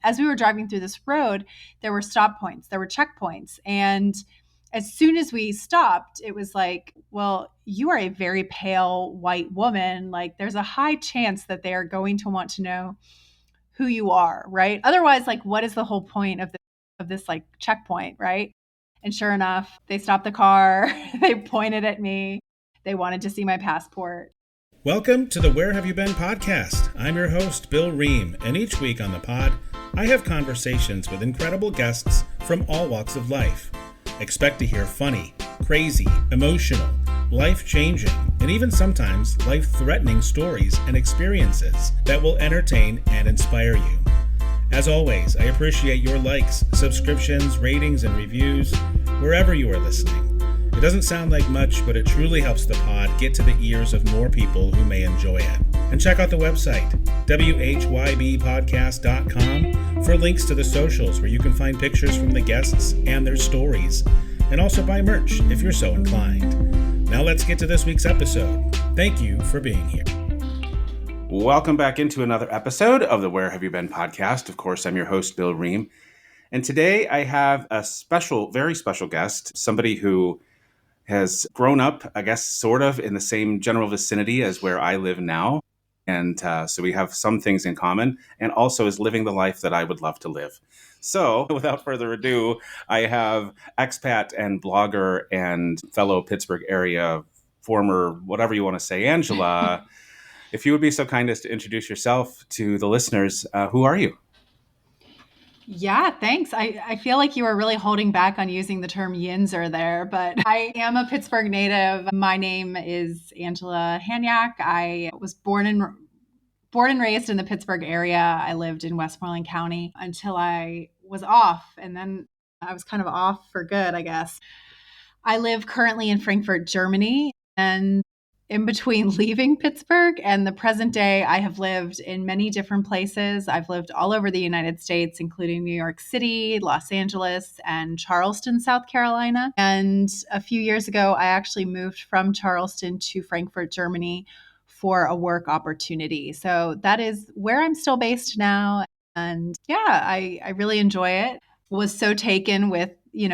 as we were driving through this road, there were stop points, there were checkpoints. And as soon as we stopped, it was like, well, you are a very pale white woman. Like, there's a high chance that they are going to want to know who you are, right? Otherwise, like, what is the whole point of this like checkpoint, right? And sure enough, they stopped the car. They pointed at me. They wanted to see my passport. Welcome to the Where Have You Been podcast. I'm your host, Bill Ream, and each week on the pod, I have conversations with incredible guests from all walks of life. Expect to hear funny, crazy, emotional, life-changing, and even sometimes life-threatening stories and experiences that will entertain and inspire you. As always, I appreciate your likes, subscriptions, ratings, and reviews wherever you are listening. It doesn't sound like much, but it truly helps the pod get to the ears of more people who may enjoy it. And check out the website, whybpodcast.com, for links to the socials where you can find pictures from the guests and their stories, and also buy merch if you're so inclined. Now let's get to this week's episode. Thank you for being here. Welcome back into another episode of the Where Have You Been podcast. Of course, I'm your host, Bill Ream. And today I have a special, very special guest, somebody who has grown up, I guess, sort of in the same general vicinity as where I live now. And so we have some things in common, and also is living the life that I would love to live. So without further ado, I have expat and blogger and fellow Pittsburgh area, former whatever you want to say, Angela. If you would be so kind as to introduce yourself to the listeners, who are you? Yeah, thanks. I feel like you were really holding back on using the term yinzer there, but I am a Pittsburgh native. My name is Angela Hanyak. I was born and raised in the Pittsburgh area. I lived in Westmoreland County until I was off, and then I was kind of off for good, I guess. I live currently in Frankfurt, Germany, and in between leaving Pittsburgh and the present day, I have lived in many different places. I've lived all over the United States, including New York City, Los Angeles, and Charleston, South Carolina. And a few years ago, I actually moved from Charleston to Frankfurt, Germany for a work opportunity. So that is where I'm still based now. And yeah, I really enjoy it. Was so taken with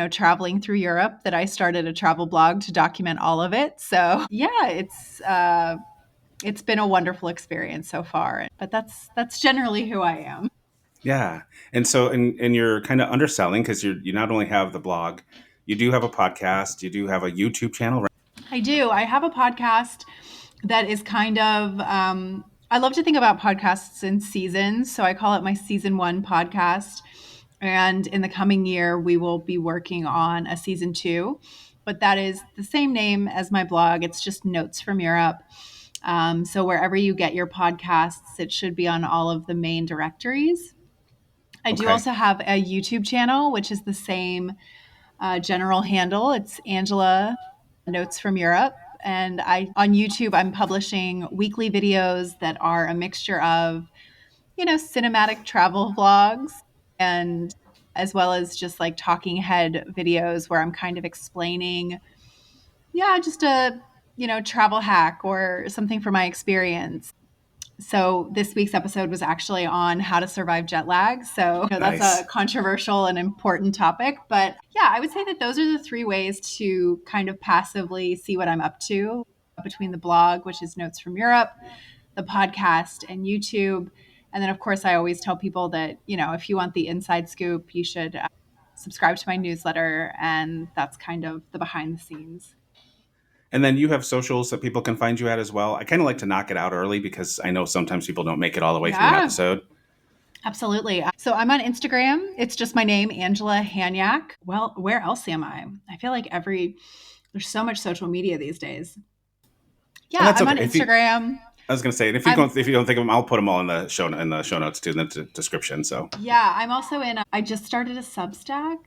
traveling through Europe that I started a travel blog to document all of it. So yeah, it's been a wonderful experience so far. But that's generally who I am. Yeah. And so, and you're kind of underselling because you not only have the blog, you do have a podcast, you do have a YouTube channel, right? I do. I have a podcast that is kind of, I love to think about podcasts in seasons. So I call it my season 1 podcast. And in the coming year, we will be working on a season 2. But that is the same name as my blog. It's just Notes from Europe. So wherever you get your podcasts, it should be on all of the main directories. I do also have a YouTube channel, which is the same general handle. It's Angela Notes from Europe. And on YouTube, I'm publishing weekly videos that are a mixture of, cinematic travel vlogs, and as well as just like talking head videos where I'm kind of explaining, just a, travel hack or something from my experience. So this week's episode was actually on how to survive jet lag. So that's Nice. a controversial and important topic. But yeah, I would say that those are the 3 ways to kind of passively see what I'm up to between the blog, which is Notes from Europe, the podcast, and YouTube. And then, of course, I always tell people that, if you want the inside scoop, you should subscribe to my newsletter. And that's kind of the behind the scenes. And then you have socials that people can find you at as well. I kind of like to knock it out early because I know sometimes people don't make it all the way through an episode. Absolutely. So I'm on Instagram. It's just my name, Angela Hanyak. Well, where else am I? I feel like there's so much social media these days. Yeah, I'm on Instagram. I was going to say, if you don't think of them, I'll put them all in the show notes too, in the description. So yeah, I'm also I just started a Substack.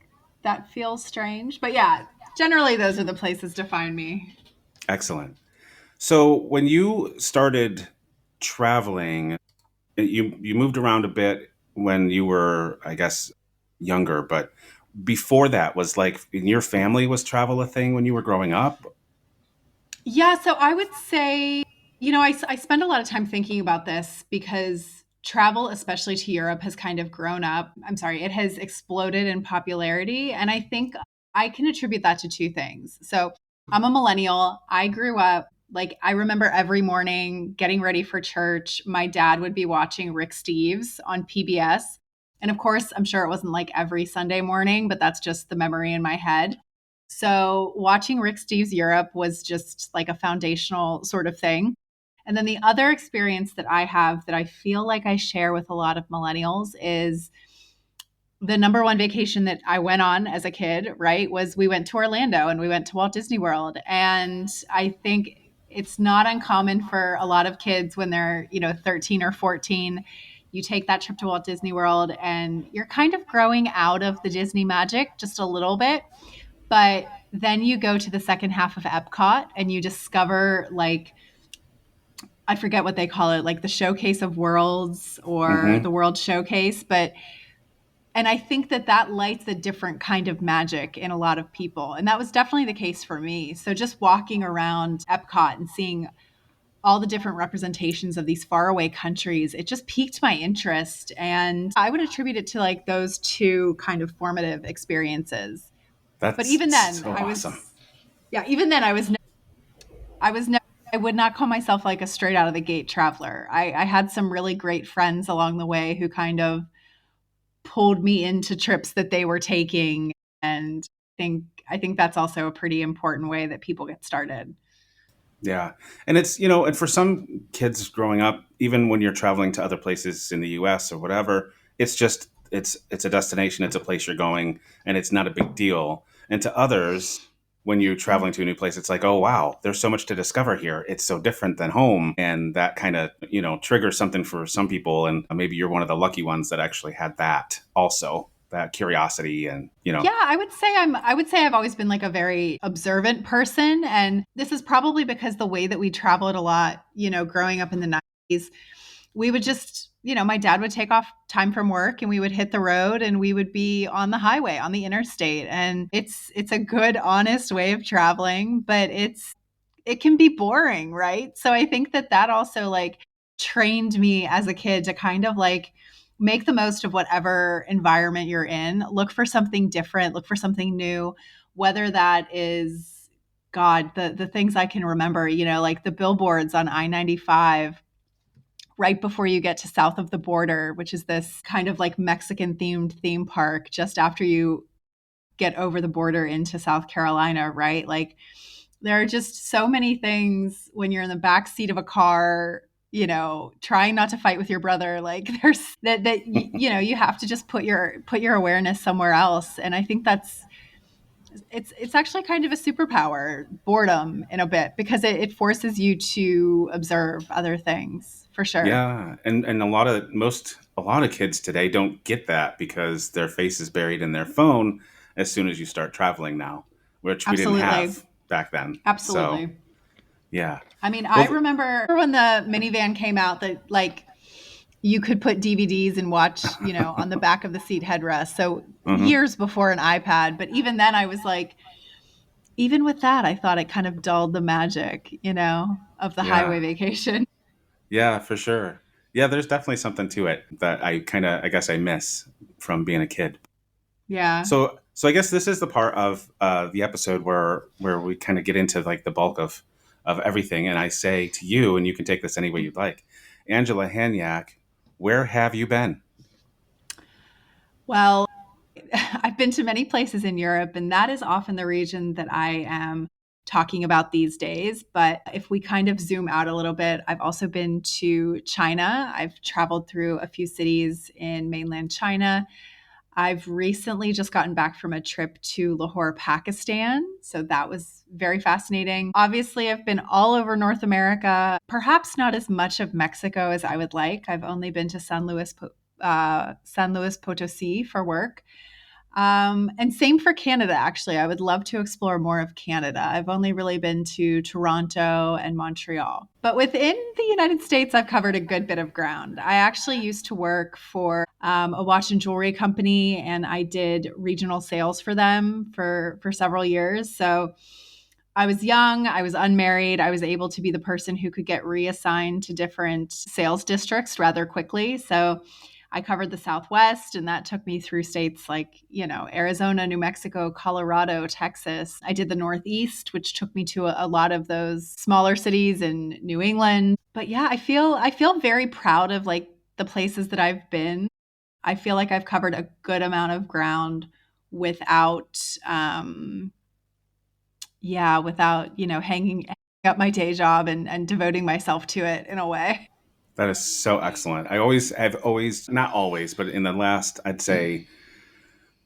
That feels strange, but yeah, generally those are the places to find me. Excellent. So when you started traveling, you moved around a bit when you were, I guess, younger, but before that, was like in your family, was travel a thing when you were growing up? Yeah, so I would say, I spend a lot of time thinking about this because travel, especially to Europe, has kind of grown up. I'm sorry, it has exploded in popularity. And I think I can attribute that to two things. So I'm a millennial. I grew up, like, I remember every morning getting ready for church. My dad would be watching Rick Steves on PBS. And of course, I'm sure it wasn't like every Sunday morning, but that's just the memory in my head. So watching Rick Steves Europe was just like a foundational sort of thing. And then the other experience that I have that I feel like I share with a lot of millennials is the number one vacation that I went on as a kid, right, was we went to Orlando and we went to Walt Disney World. And I think it's not uncommon for a lot of kids when they're, 13 or 14, you take that trip to Walt Disney World and you're kind of growing out of the Disney magic just a little bit. But then you go to the second half of Epcot and you discover, like, I forget what they call it, like the Showcase of Worlds or the Mm-hmm. World Showcase. But, and I think that that lights a different kind of magic in a lot of people. And that was definitely the case for me. So just walking around Epcot and seeing all the different representations of these faraway countries, it just piqued my interest. And I would attribute it to like those two kind of formative experiences. But That's even then, so awesome. even then, I was never, I would not call myself like a straight out of the gate traveler. I had some really great friends along the way who kind of pulled me into trips that they were taking. And I think that's also a pretty important way that people get started. Yeah. And it's, and for some kids growing up, even when you're traveling to other places in the US or whatever, it's just it's a destination, it's a place you're going, and it's not a big deal. And to others, when you're traveling to a new place, it's like, "Oh wow, there's so much to discover here. It's so different than home." And that kind of, triggers something for some people, and maybe you're one of the lucky ones that actually had that also. That curiosity and. Yeah, I would say I've always been like a very observant person, and this is probably because the way that we traveled a lot, growing up in the 90s, we would just, my dad would take off time from work and we would hit the road and we would be on the highway, on the interstate. And it's a good honest way of traveling, but it can be boring, right? So I think that that also like trained me as a kid to kind of like make the most of whatever environment you're in. Look for something different, look for something new, whether that is, God, the things I can remember, like the billboards on I-95 right before you get to south of the border, which is this kind of like Mexican themed theme park just after you get over the border into South Carolina, right? Like there are just so many things when you're in the back seat of a car, trying not to fight with your brother. Like there's that you have to just put your awareness somewhere else. And I think that's it's actually kind of a superpower, boredom in a bit, because it forces you to observe other things for sure. Yeah, and a lot of kids today don't get that because their face is buried in their phone as soon as you start traveling now, which we didn't Absolutely. have back then. So, Absolutely. yeah. I mean, I Well, remember when the minivan came out that like you could put DVDs and watch, on the back of the seat headrest. So mhm. years before an iPad, but even then I was like, even with that, I thought it kind of dulled the magic, of the Yeah. highway vacation. Yeah, for sure. Yeah, there's definitely something to it that I guess I miss from being a kid. Yeah. So I guess this is the part of the episode where we kind of get into like the bulk of everything, and I say to you, and you can take this any way you'd like, Angela Hanyak, where have you been? Well, I've been to many places in Europe, and that is often the region that I am talking about these days. But if we kind of zoom out a little bit, I've also been to China. I've traveled through a few cities in mainland China. I've recently just gotten back from a trip to Lahore, Pakistan. So that was very fascinating. Obviously, I've been all over North America, perhaps not as much of Mexico as I would like. I've only been to San Luis Potosi for work. And same for Canada, actually. I would love to explore more of Canada. I've only really been to Toronto and Montreal. But within the United States, I've covered a good bit of ground. I actually used to work for a watch and jewelry company, and I did regional sales for them for several years. So I was young, I was unmarried, I was able to be the person who could get reassigned to different sales districts rather quickly. So I covered the Southwest, and that took me through states like, Arizona, New Mexico, Colorado, Texas. I did the Northeast, which took me to a lot of those smaller cities in New England. But yeah, I feel very proud of like the places that I've been. I feel like I've covered a good amount of ground without without, hanging up my day job and devoting myself to it in a way. That is so excellent. I've always, not always, but in the last, I'd say,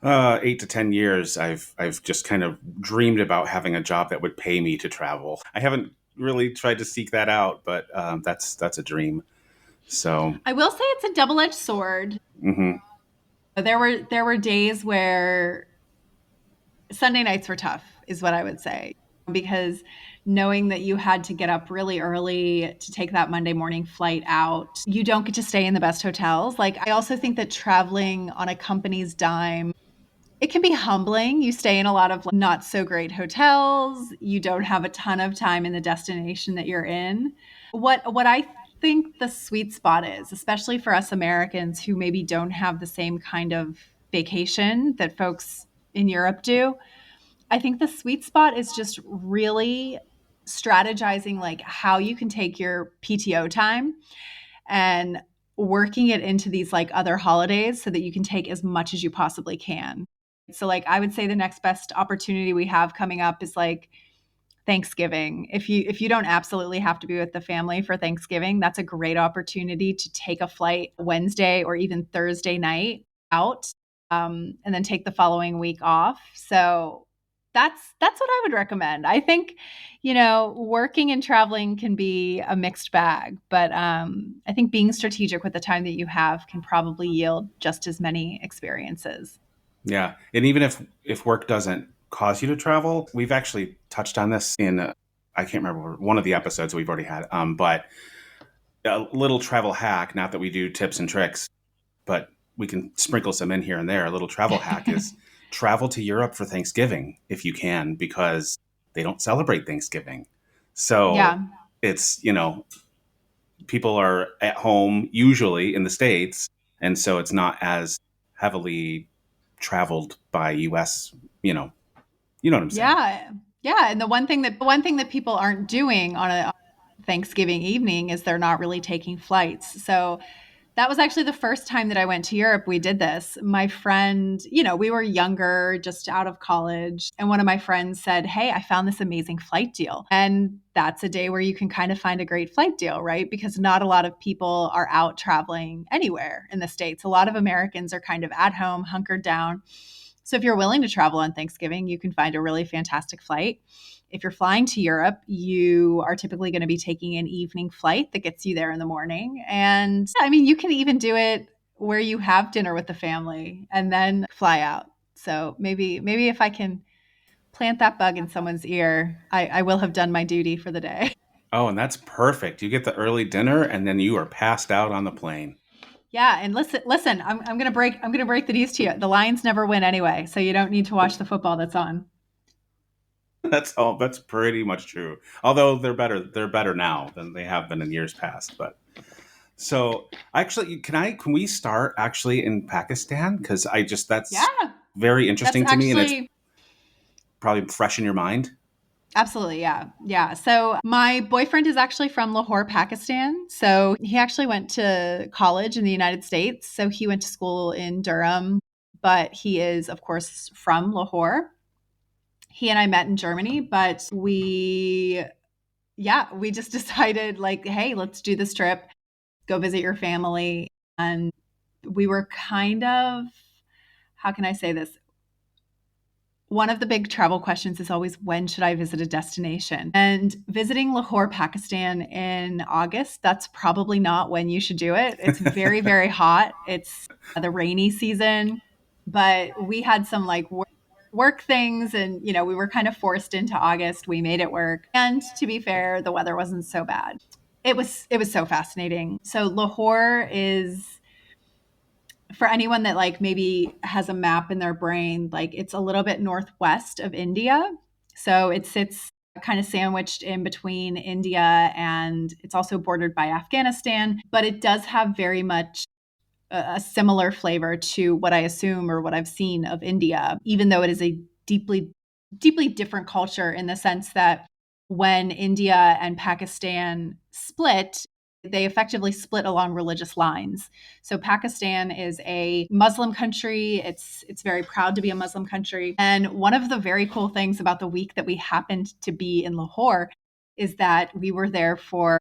8 to 10 years, I've just kind of dreamed about having a job that would pay me to travel. I haven't really tried to seek that out, but that's a dream. So, I will say it's a double-edged sword. mhm. There were days where Sunday nights were tough, is what I would say, because knowing that you had to get up really early to take that Monday morning flight out, you don't get to stay in the best hotels. Like, I also think that traveling on a company's dime, it can be humbling. You stay in a lot of not so great hotels. You don't have a ton of time in the destination that you're in. What I think the sweet spot is, especially for us Americans who maybe don't have the same kind of vacation that folks in Europe do, I think the sweet spot is just really strategizing like how you can take your PTO time and working it into these like other holidays so that you can take as much as you possibly can. So like I would say the next best opportunity we have coming up is like Thanksgiving. If you don't absolutely have to be with the family for Thanksgiving, that's a great opportunity to take a flight Wednesday or even Thursday night out, and then take the following week off. So that's what I would recommend. I think working and traveling can be a mixed bag, but I think being strategic with the time that you have can probably yield just as many experiences. Yeah, and even if work doesn't cause you to travel, we've actually touched on this in I can't remember one of the episodes we've already had. But a little travel hack, not that we do tips and tricks, but we can sprinkle some in here and there. A little travel hack is travel to Europe for Thanksgiving if you can, because they don't celebrate Thanksgiving. So Yeah. it's, people are at home usually in the States. And so it's not as heavily traveled by US, you know, you know what I'm saying. Yeah. Yeah, and the one thing that people aren't doing on a Thanksgiving evening is they're not really taking flights. So that was actually the first time that I went to Europe. We did this. My friend, we were younger, just out of college, and one of my friends said, "Hey, I found this amazing flight deal." And that's a day where you can kind of find a great flight deal, right? Because not a lot of people are out traveling anywhere in the States. A lot of Americans are kind of at home, hunkered down. So if you're willing to travel on Thanksgiving, you can find a really fantastic flight. If you're flying to Europe, you are typically going to be taking an evening flight that gets you there in the morning. And I mean, you can even do it where you have dinner with the family and then fly out. So maybe if I can plant that bug in someone's ear, I will have done my duty for the day. Oh, and that's perfect. You get the early dinner and then you are passed out on the plane. Yeah, and listen, I'm gonna break the news to you. The Lions never win anyway, so you don't need to watch the football that's on. That's pretty much true. Although they're better now than they have been in years past. But so actually, can we start actually in Pakistan? Because that's Yeah, very that's interesting to me, and it's actually probably fresh in your mind. absolutely, yeah. Yeah. So my boyfriend is actually from Lahore, Pakistan. So he actually went to college in the United States. So he went to school in Durham, but he is, of course, from Lahore. He and I met in Germany, but we just decided like, hey, let's do this trip, go visit your family. And we were kind of, how can I say this? One of the big travel questions is always, when should I visit a destination? And visiting Lahore, Pakistan in August, that's probably not when you should do it. It's very, very hot. It's the rainy season, but we had some like work things, and we were kind of forced into August. We made it work. And to be fair, the weather wasn't so bad. It was so fascinating. So Lahore is, for anyone that like maybe has a map in their brain, like it's a little bit northwest of India. So it sits kind of sandwiched in between India, and it's also bordered by Afghanistan, but it does have very much a similar flavor to what I assume or what I've seen of India, even though it is a deeply, deeply different culture in the sense that when India and Pakistan split, they effectively split along religious lines. So Pakistan is a Muslim country. It's very proud to be a Muslim country. And one of the very cool things about the week that we happened to be in Lahore is that we were there for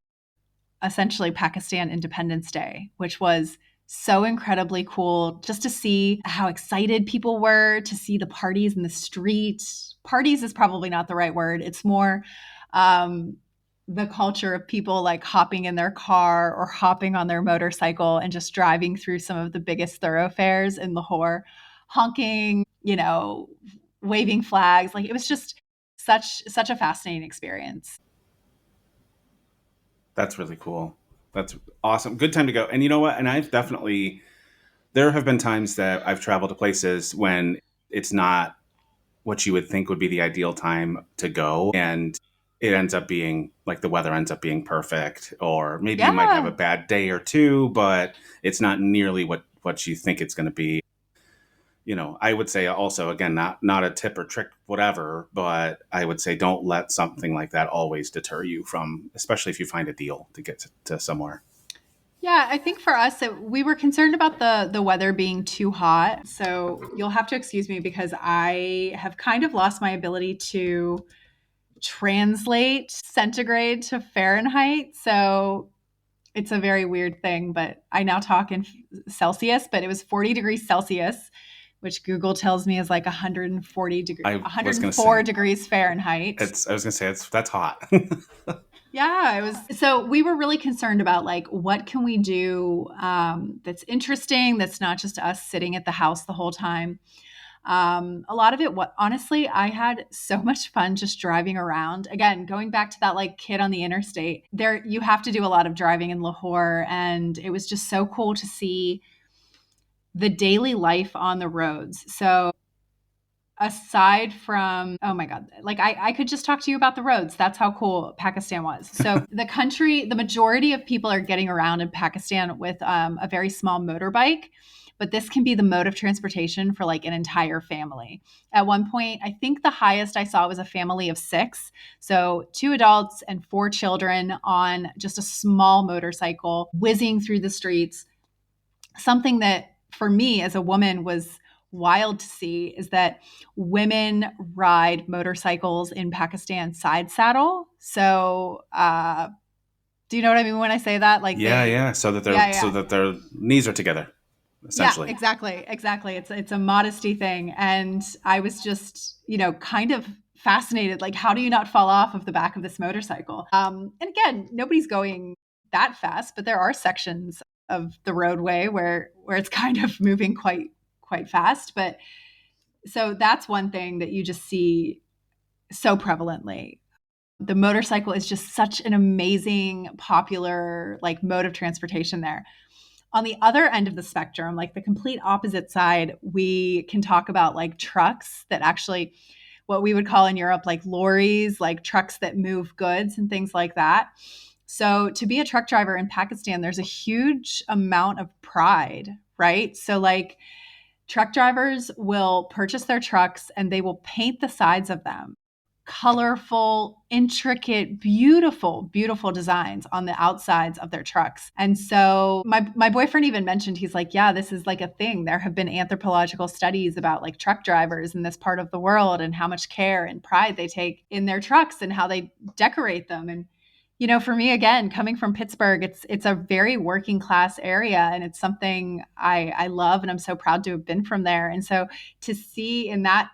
essentially Pakistan Independence Day, which was so incredibly cool just to see how excited people were to see the parties in the street. Parties is probably not the right word. It's more um, the culture of people like hopping in their car or hopping on their motorcycle and just driving through some of the biggest thoroughfares in Lahore, honking, waving flags. Like it was just such a fascinating experience. That's really cool. That's awesome. Good time to go. And you know what? And I've definitely, there have been times that I've traveled to places when it's not what you would think would be the ideal time to go. And it ends up being like the weather ends up being perfect, or maybe you might have a Yeah. bad day or two, but it's not nearly what you think it's going to be. I would say also, again, not a tip or trick, whatever, but I would say don't let something like that always deter you from, especially if you find a deal to get to somewhere. Yeah, I think for us, we were concerned about the weather being too hot. So you'll have to excuse me because I have kind of lost my ability to translate centigrade to Fahrenheit. So it's a very weird thing, but I now talk in Celsius, but it was 40 degrees Celsius, which Google tells me is like I was going to 104 say, degrees Fahrenheit. I was going to say, that's hot. Yeah, it was. So we were really concerned about like what can we do that's interesting, that's not just us sitting at the house the whole time. A lot of it, what honestly, I had so much fun just driving around. Again, going back to that like kid on the interstate, there you have to do a lot of driving in Lahore, and it was just so cool to see the daily life on the roads. So aside from, oh my god, like I could just talk to you about the roads. That's how cool Pakistan was. So the majority of people are getting around in Pakistan with a very small motorbike, but this can be the mode of transportation for like an entire family. At one point, I think the highest I saw was a family of six, so two adults and four children on just a small motorcycle whizzing through the streets. Something that for me as a woman was wild to see is that women ride motorcycles in Pakistan side saddle. So, do you know what I mean when I say that? Like Yeah, they, yeah. yeah, So yeah, that their knees are together, yeah, essentially. exactly, exactly. It's a modesty thing, and I was just kind of fascinated. Like, how do you not fall off of the back of this motorcycle? And again, nobody's going that fast, but there are sections of the roadway where it's kind of moving quite fast. But so that's one thing that you just see so prevalently. The motorcycle is just such an amazing, popular like mode of transportation there. On the other end of the spectrum, like the complete opposite side, we can talk about like trucks that actually, what we would call in Europe, like lorries, like trucks that move goods and things like that. So to be a truck driver in Pakistan, there's a huge amount of pride, right? So like truck drivers will purchase their trucks and they will paint the sides of them colorful, intricate, beautiful designs on the outsides of their trucks. And so my boyfriend even mentioned, he's like, yeah, this is like a thing. There have been anthropological studies about like truck drivers in this part of the world and how much care and pride they take in their trucks and how they decorate them. And for me, again, coming from Pittsburgh, it's a very working class area, and it's something I love, and I'm so proud to have been from there. And so to see in that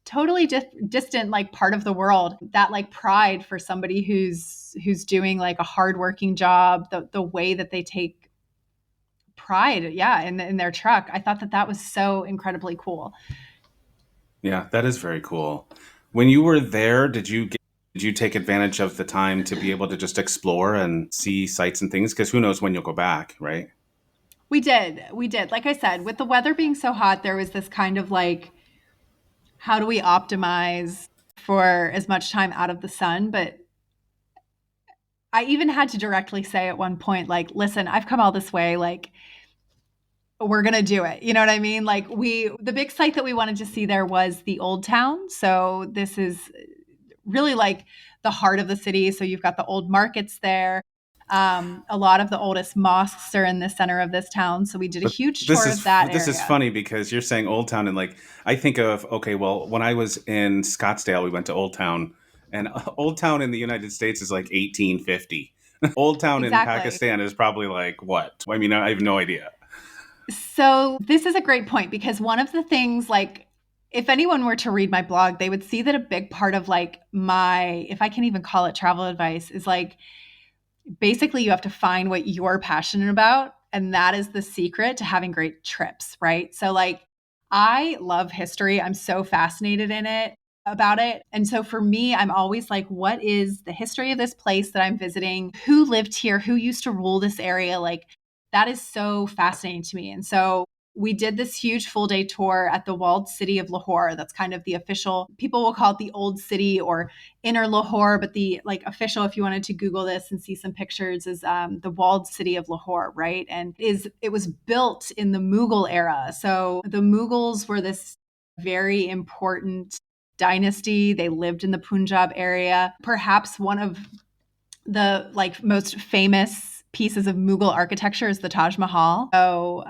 totally distant like part of the world that like pride for somebody who's doing like a hardworking job, the way that they take pride, yeah, in their truck, I thought that was so incredibly cool. Yeah, that is very cool. When you were there, did you take advantage of the time to be able to just explore and see sights and things? Because who knows when you'll go back, right? We did, like I said, with the weather being so hot, there was this kind of like, how do we optimize for as much time out of the sun. But I even had to directly say at one point, like, listen, I've come all this way. Like, we're going to do it. You know what I mean? Like, the big site that we wanted to see there was the Old Town. So this is really like the heart of the city. So you've got the old markets there. A lot of the oldest mosques are in the center of this town. So we did a huge tour of that This is area. funny because you're saying Old Town, and like I think of, okay, well, when I was in Scottsdale, we went to Old Town, and Old Town in the United States is like 1850. Old Town in Exactly. Pakistan is probably like what? I mean, I have no idea. So this is a great point because one of the things, like, if anyone were to read my blog, they would see that a big part of like my, if I can even call it travel advice, is like basically you have to find what you're passionate about. And that is the secret to having great trips, right? So, like, I love history. I'm so fascinated in it about it. And so for me, I'm always like, what is the history of this place that I'm visiting? Who lived here? Who used to rule this area? Like, that is so fascinating to me. And so we did this huge full day tour at the walled city of Lahore. That's kind of the official, people will call it the old city or inner Lahore, but the like official, if you wanted to Google this and see some pictures, is the walled city of Lahore, right? And it was built in the Mughal era. So the Mughals were this very important dynasty. They lived in the Punjab area. Perhaps one of the like most famous pieces of Mughal architecture is the Taj Mahal. So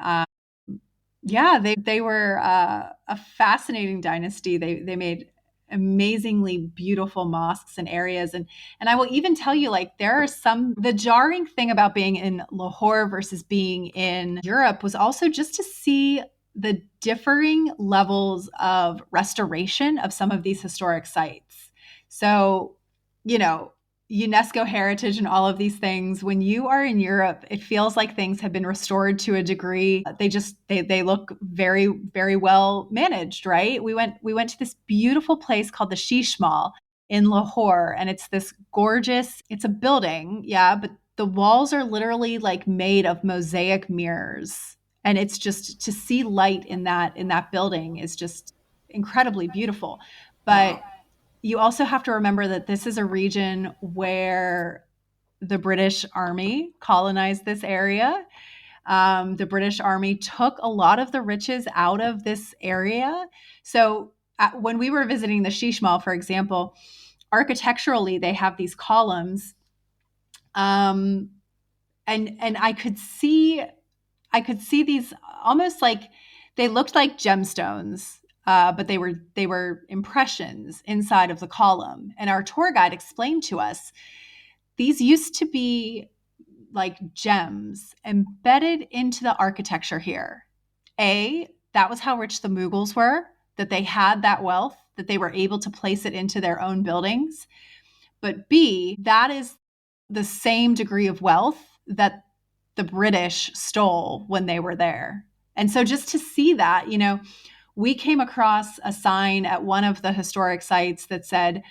yeah, they were a fascinating dynasty. They made amazingly beautiful mosques and areas, and I will even tell you, like, there are some, the jarring thing about being in Lahore versus being in Europe was also just to see the differing levels of restoration of some of these historic sites. So, you know, UNESCO heritage and all of these things. When you are in Europe, it feels like things have been restored to a degree. They look very, very well managed, right? We went to this beautiful place called the Sheesh Mall in Lahore, and it's this gorgeous, it's a building, yeah, but the walls are literally like made of mosaic mirrors. And it's just to see light in that building is just incredibly beautiful. Wow. But you also have to remember that this is a region where the British Army colonized this area. The British Army took a lot of the riches out of this area. So when we were visiting the Sheesh Mall, for example, architecturally they have these columns, um, and I could see these almost like they looked like gemstones, but they were impressions inside of the column. And our tour guide explained to us these used to be like gems embedded into the architecture here. That was how rich the Mughals were, that they had that wealth, that they were able to place it into their own buildings. But B, that is the same degree of wealth that the British stole when they were there. And so just to see that, we came across a sign at one of the historic sites that said,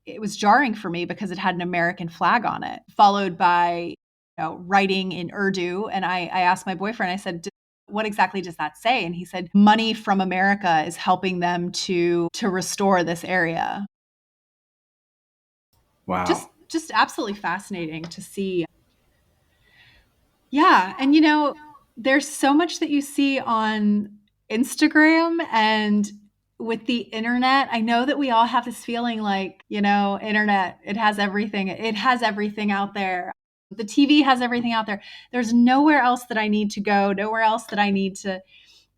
it was jarring for me because it had an American flag on it, followed by writing in Urdu. And I asked my boyfriend, I said, what exactly does that say? And he said, money from America is helping them to restore this area. Wow. Just absolutely fascinating to see. Yeah, and there's so much that you see on Instagram and with the internet. I know that we all have this feeling like, internet, it has everything. It has everything out there. The TV has everything out there. There's nowhere else that I need to go, nowhere else that I need to,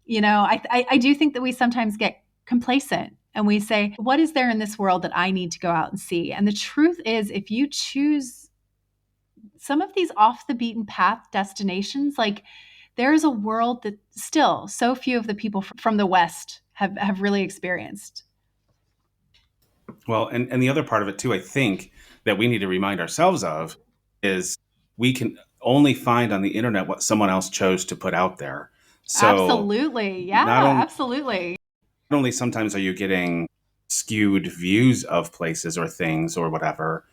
I do think that we sometimes get complacent and we say, what is there in this world that I need to go out and see? And the truth is, if you choose some of these off the beaten path destinations, like, there is a world that still so few of the people from the West have really experienced. Well, and the other part of it too, I think that we need to remind ourselves of is we can only find on the internet what someone else chose to put out there. So Absolutely. not Yeah, only absolutely. not only sometimes are you getting skewed views of places or things or whatever,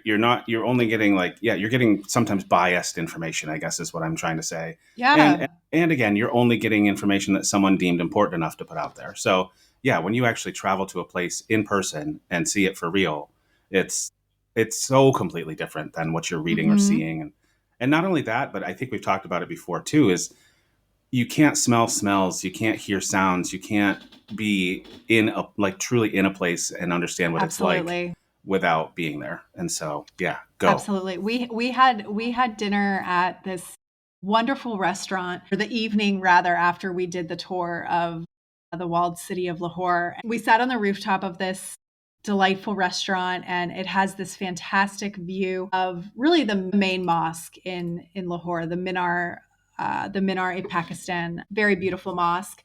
you're only getting like, yeah, you're getting sometimes biased information, I guess is what I'm trying to say. Yeah. And again, you're only getting information that someone deemed important enough to put out there. So yeah, when you actually travel to a place in person and see it for real, it's it's so completely different than what you're reading or Hmm. seeing. And not only that, but I think we've talked about it before too, is you can't smell smells, you can't hear sounds, you can't be in a like truly in a place and understand what it's like Absolutely. without being there. And so, yeah, go. Absolutely. We had dinner at this wonderful restaurant, or the evening rather, after we did the tour of the walled city of Lahore. We sat on the rooftop of this delightful restaurant, and it has this fantastic view of really the main mosque in Lahore, the Minar in Pakistan. Very beautiful mosque.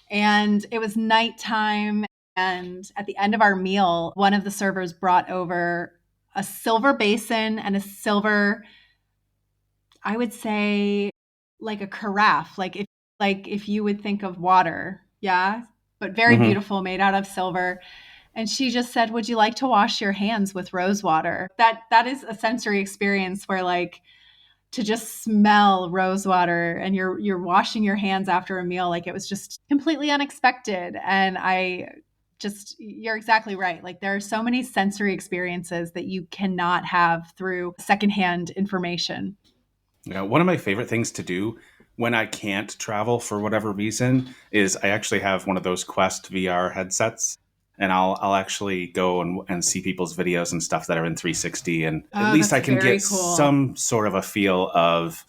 And it was nighttime. And at the end of our meal, one of the servers brought over a silver basin and a silver, I would say, like a carafe, like if you would think of water, yeah, but very Hmm. beautiful, made out of silver. And she just said, "Would you like to wash your hands with rose water?" That is a sensory experience where, like, to just smell rose water and you're washing your hands after a meal, like, it was just completely unexpected. And I just you're exactly right. Like, there are so many sensory experiences that you cannot have through secondhand information. Yeah, one of my favorite things to do when I can't travel for whatever reason is I actually have one of those Quest VR headsets, and I'll actually go and see people's videos and stuff that are in 360, and at Oh, least that's I can very get cool. some sort of a feel of,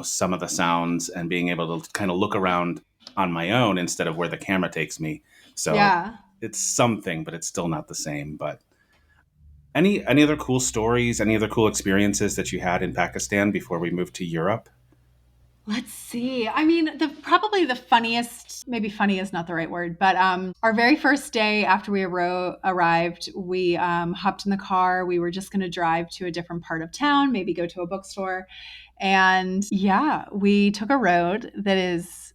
some of the sounds and being able to kind of look around on my own instead of where the camera takes me. So Yeah. it's something, but it's still not the same. But any other cool stories, any other cool experiences that you had in Pakistan before we moved to Europe? Let's see. I mean, the probably the funniest, maybe funny is not the right word, but our very first day after we arrived, we hopped in the car. We were just going to drive to a different part of town, maybe go to a bookstore. And yeah, we took a road that is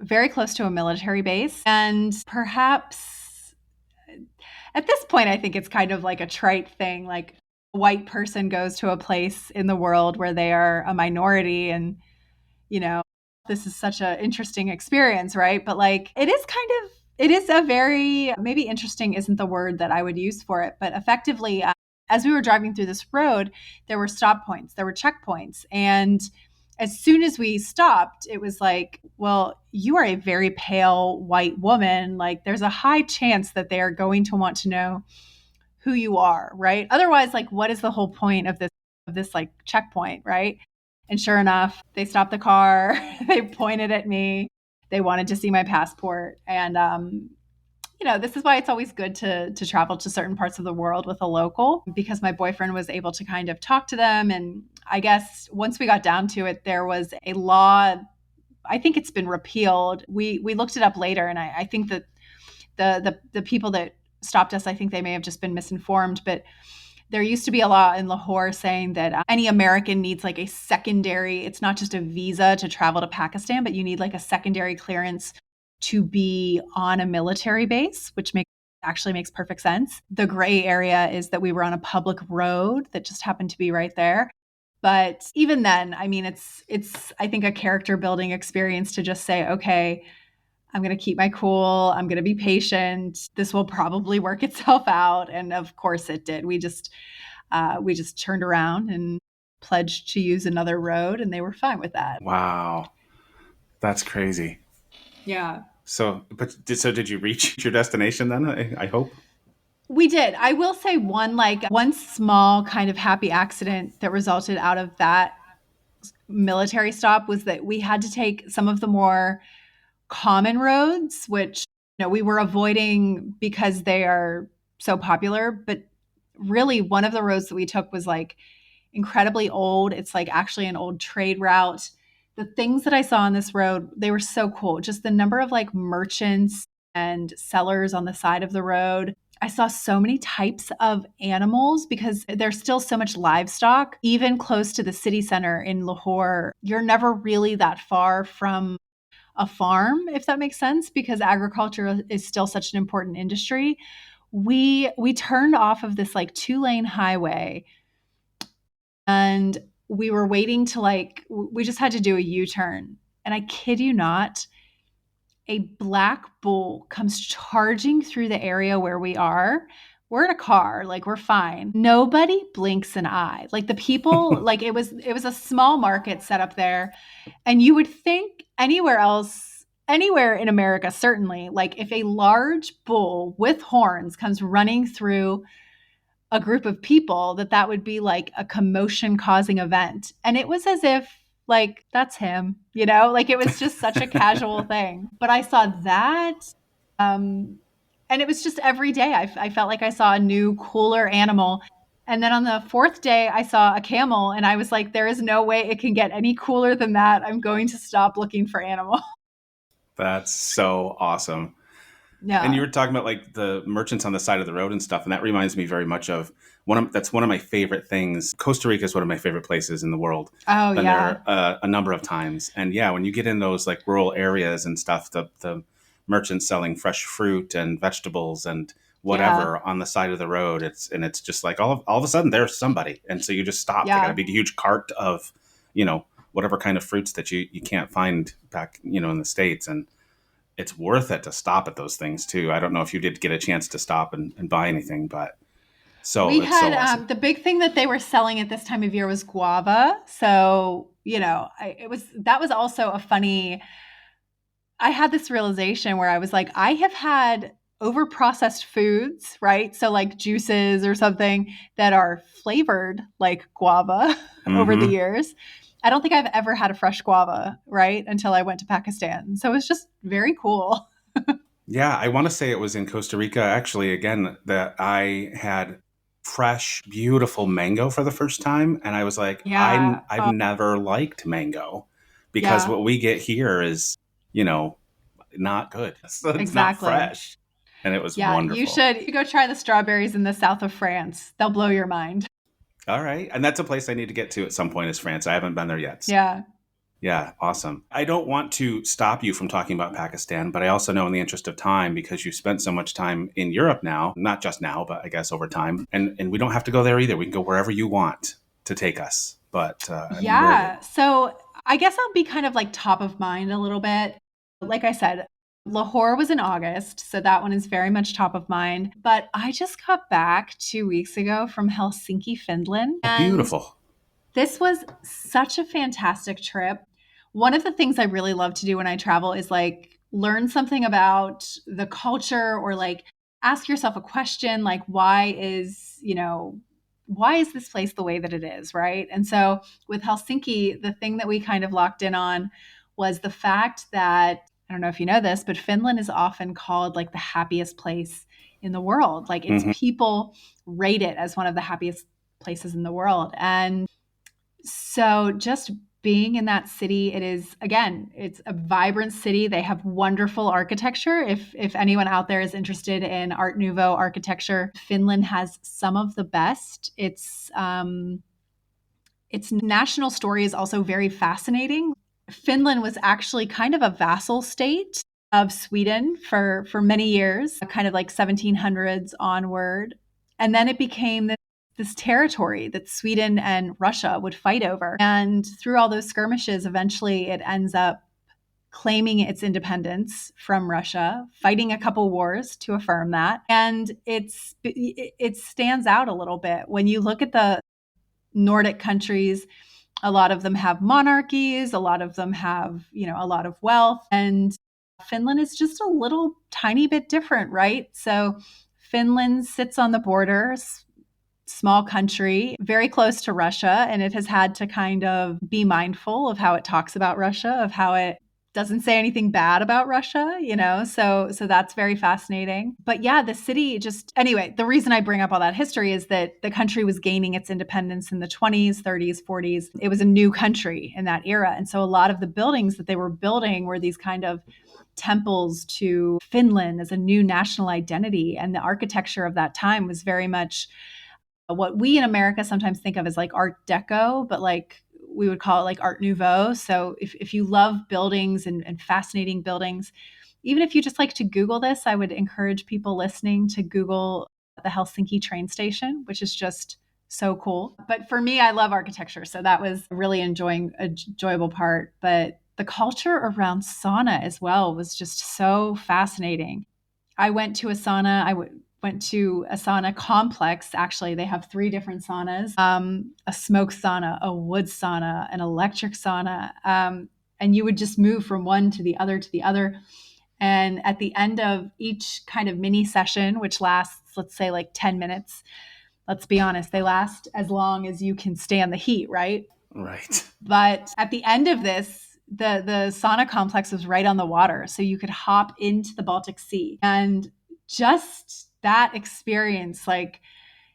very close to a military base. And perhaps at this point, I think it's kind of like a trite thing. Like, a white person goes to a place in the world where they are a minority, and you know, this is such an interesting experience, right? But like, it is a very, maybe interesting isn't the word that I would use for it, but effectively, as we were driving through this road, there were stop points, there were checkpoints. And as soon as we stopped, it was like, well, you are a very pale white woman. Like, there's a high chance that they are going to want to know who you are, right? Otherwise, like, what is the whole point of this like checkpoint, right? And sure enough, they stopped the car. They pointed at me. They wanted to see my passport. And this is why it's always good to travel to certain parts of the world with a local, because my boyfriend was able to kind of talk to them. And I guess once we got down to it, there was a law. I think it's been repealed. We looked it up later, and I think that the people that stopped us, I think they may have just been misinformed, but there used to be a law in Lahore saying that any American needs like a secondary, it's not just a visa to travel to Pakistan, but you need like a secondary clearance to be on a military base, which actually makes perfect sense. The gray area is that we were on a public road that just happened to be right there. But even then, I mean, it's I think a character building experience to just say, okay, I'm going to keep my cool. I'm going to be patient. This will probably work itself out. And of course it did. We just turned around and pledged to use another road, and they were fine with that. Wow, that's crazy. Yeah. So did you reach your destination then? I hope. We did. I will say one small kind of happy accident that resulted out of that military stop was that we had to take some of the more common roads, which we were avoiding because they are so popular. But really, one of the roads that we took was like incredibly old. It's like actually an old trade route. The things that I saw on this road, they were so cool. Just the number of like merchants and sellers on the side of the road. I saw so many types of animals because there's still so much livestock. Even close to the city center in Lahore, you're never really that far from a farm, if that makes sense, because agriculture is still such an important industry. We turned off of this like 2-lane highway, and we were waiting to, like, we just had to do a U-turn. And I kid you not, a black bull comes charging through the area where we are. We're in a car, like we're fine. Nobody blinks an eye. Like the people, like it was a small market set up there. And you would think anywhere else, anywhere in America, certainly, like if a large bull with horns comes running through a group of people, that would be like a commotion causing event. And it was as if, like, that's him, like it was just such a casual thing. But I saw that. Um, and it was just every day. I felt like I saw a new, cooler animal. And then on the fourth day, I saw a camel, and I was like, there is no way it can get any cooler than that. I'm going to stop looking for animals. That's so awesome. And you Yeah. were talking about like the merchants on the side of the road and stuff, and that reminds me very much of that's one of my favorite things. Costa Rica is one of my favorite places in the world. Oh, Been yeah. there a number of times, and yeah, when you get in those like rural areas and stuff, the merchants selling fresh fruit and vegetables and Yeah. whatever on the side of the road, it's just like all of a sudden there's somebody, and so you just stop. They got a Yeah. big huge cart of whatever kind of fruits that you can't find back in the States, and it's worth it to stop at those things too. I don't know if you did get a chance to stop and buy anything, but We it's had so awesome. the big thing that they were selling at this time of year was guava. So, that was also a funny. I had this realization where I was like, I have had over processed foods, right? So, like juices or something that are flavored like guava over the Hmm. years. I don't think I've ever had a fresh guava, right? Until I went to Pakistan. So, it was just very cool. Yeah, I want to say it was in Costa Rica actually again that I had fresh, beautiful mango for the first time, and I was like, Yeah. I've Oh, never liked mango because yeah, what we get here is you know not good. It's not exactly. fresh, and it was Yeah, you wonderful. should go try the strawberries in the south of France. They'll blow your mind. All right, and that's a place I need to get to at some point is France. I haven't been there yet. Yeah. Yeah, awesome. I don't want to stop you from talking about Pakistan, but I also know in the interest of time, because you've spent so much time in Europe now, not just now, but I guess over time, and we don't have to go there either. We can go wherever you want to take us. But I mean, we're Yeah. So I guess I'll be kind of like top of mind a little bit. Like I said, Lahore was in August, so that one is very much top of mind. But I just got back 2 weeks ago from Helsinki, Finland. And beautiful. this was such a fantastic trip. One of the things I really love to do when I travel is like learn something about the culture, or like ask yourself a question like why is this place the way that it is, right? And so with Helsinki, the thing that we kind of locked in on was the fact that, I don't know if you know this, but Finland is often called like the happiest place in the world. Like its Hmm. people rate it as one of the happiest places in the world. And so just being in that city, it is, again, it's a vibrant city. They have wonderful architecture. If anyone out there is interested in Art Nouveau architecture, Finland has some of the best. Its national story is also very fascinating. Finland was actually kind of a vassal state of Sweden for many years, kind of like 1700s onward. And then it became this territory that Sweden and Russia would fight over. And through all those skirmishes, eventually it ends up claiming its independence from Russia, fighting a couple wars to affirm that. And it stands out a little bit when you look at the Nordic countries. A lot of them have monarchies, a lot of them have, a lot of wealth. And Finland is just a little tiny bit different, right? So Finland sits on the borders, small country, very close to Russia, and it has had to kind of be mindful of how it talks about Russia, of how it doesn't say anything bad about Russia, so that's very fascinating. But yeah, the city just, anyway, the reason I bring up all that history is that the country was gaining its independence in the 20s, 30s, 40s. It was a new country in that era. And so a lot of the buildings that they were building were these kind of temples to Finland as a new national identity. And the architecture of that time was very much what we in America sometimes think of as like Art Deco, but like we would call it like Art Nouveau. So if you love buildings and fascinating buildings, even if you just like to Google this, I would encourage people listening to Google the Helsinki train station, which is just so cool. But for me, I love architecture. So that was a really enjoyable part. But the culture around sauna as well was just so fascinating. I went to a sauna. Went to a sauna complex. Actually, they have three different saunas: a smoke sauna, a wood sauna, an electric sauna. And you would just move from one to the other to the other. And at the end of each kind of mini session, which lasts, let's say, like 10 minutes, let's be honest, they last as long as you can stand the heat, right? Right. But at the end of this, the sauna complex was right on the water. So you could hop into the Baltic Sea. And just that experience, like,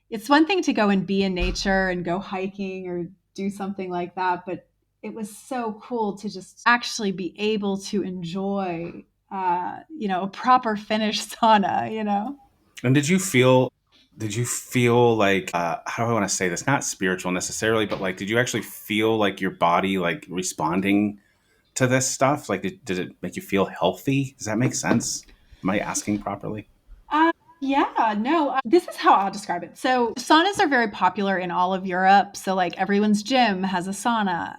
it's one thing to go and be in nature and go hiking or do something like that, but it was so cool to just actually be able to enjoy, a proper Finnish sauna. And did you feel like, how do I want to say this? Not spiritual necessarily, but like, did you actually feel like your body like responding to this stuff? Like, did it make you feel healthy? Does that make sense? Am I asking properly? Yeah, no, this is how I'll describe it. So, saunas are very popular in all of Europe. So, like, everyone's gym has a sauna.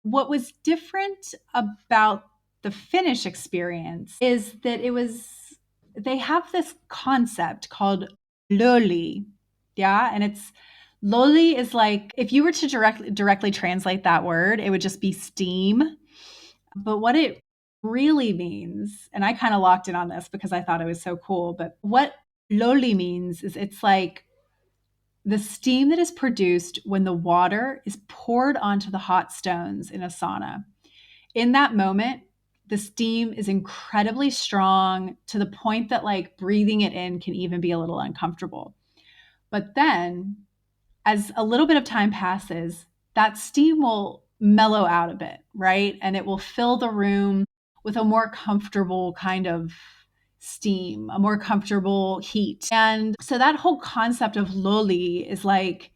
What was different about the Finnish experience is that they have this concept called loli. Yeah. And loli is like, if you were to directly translate that word, it would just be steam. But what it really means, and I kind of locked in on this because I thought it was so cool, but what loli means is it's like the steam that is produced when the water is poured onto the hot stones in a sauna. In that moment, the steam is incredibly strong to the point that like breathing it in can even be a little uncomfortable. But then as a little bit of time passes, that steam will mellow out a bit, right? And it will fill the room with a more comfortable kind of steam, a more comfortable heat. And so that whole concept of loli is like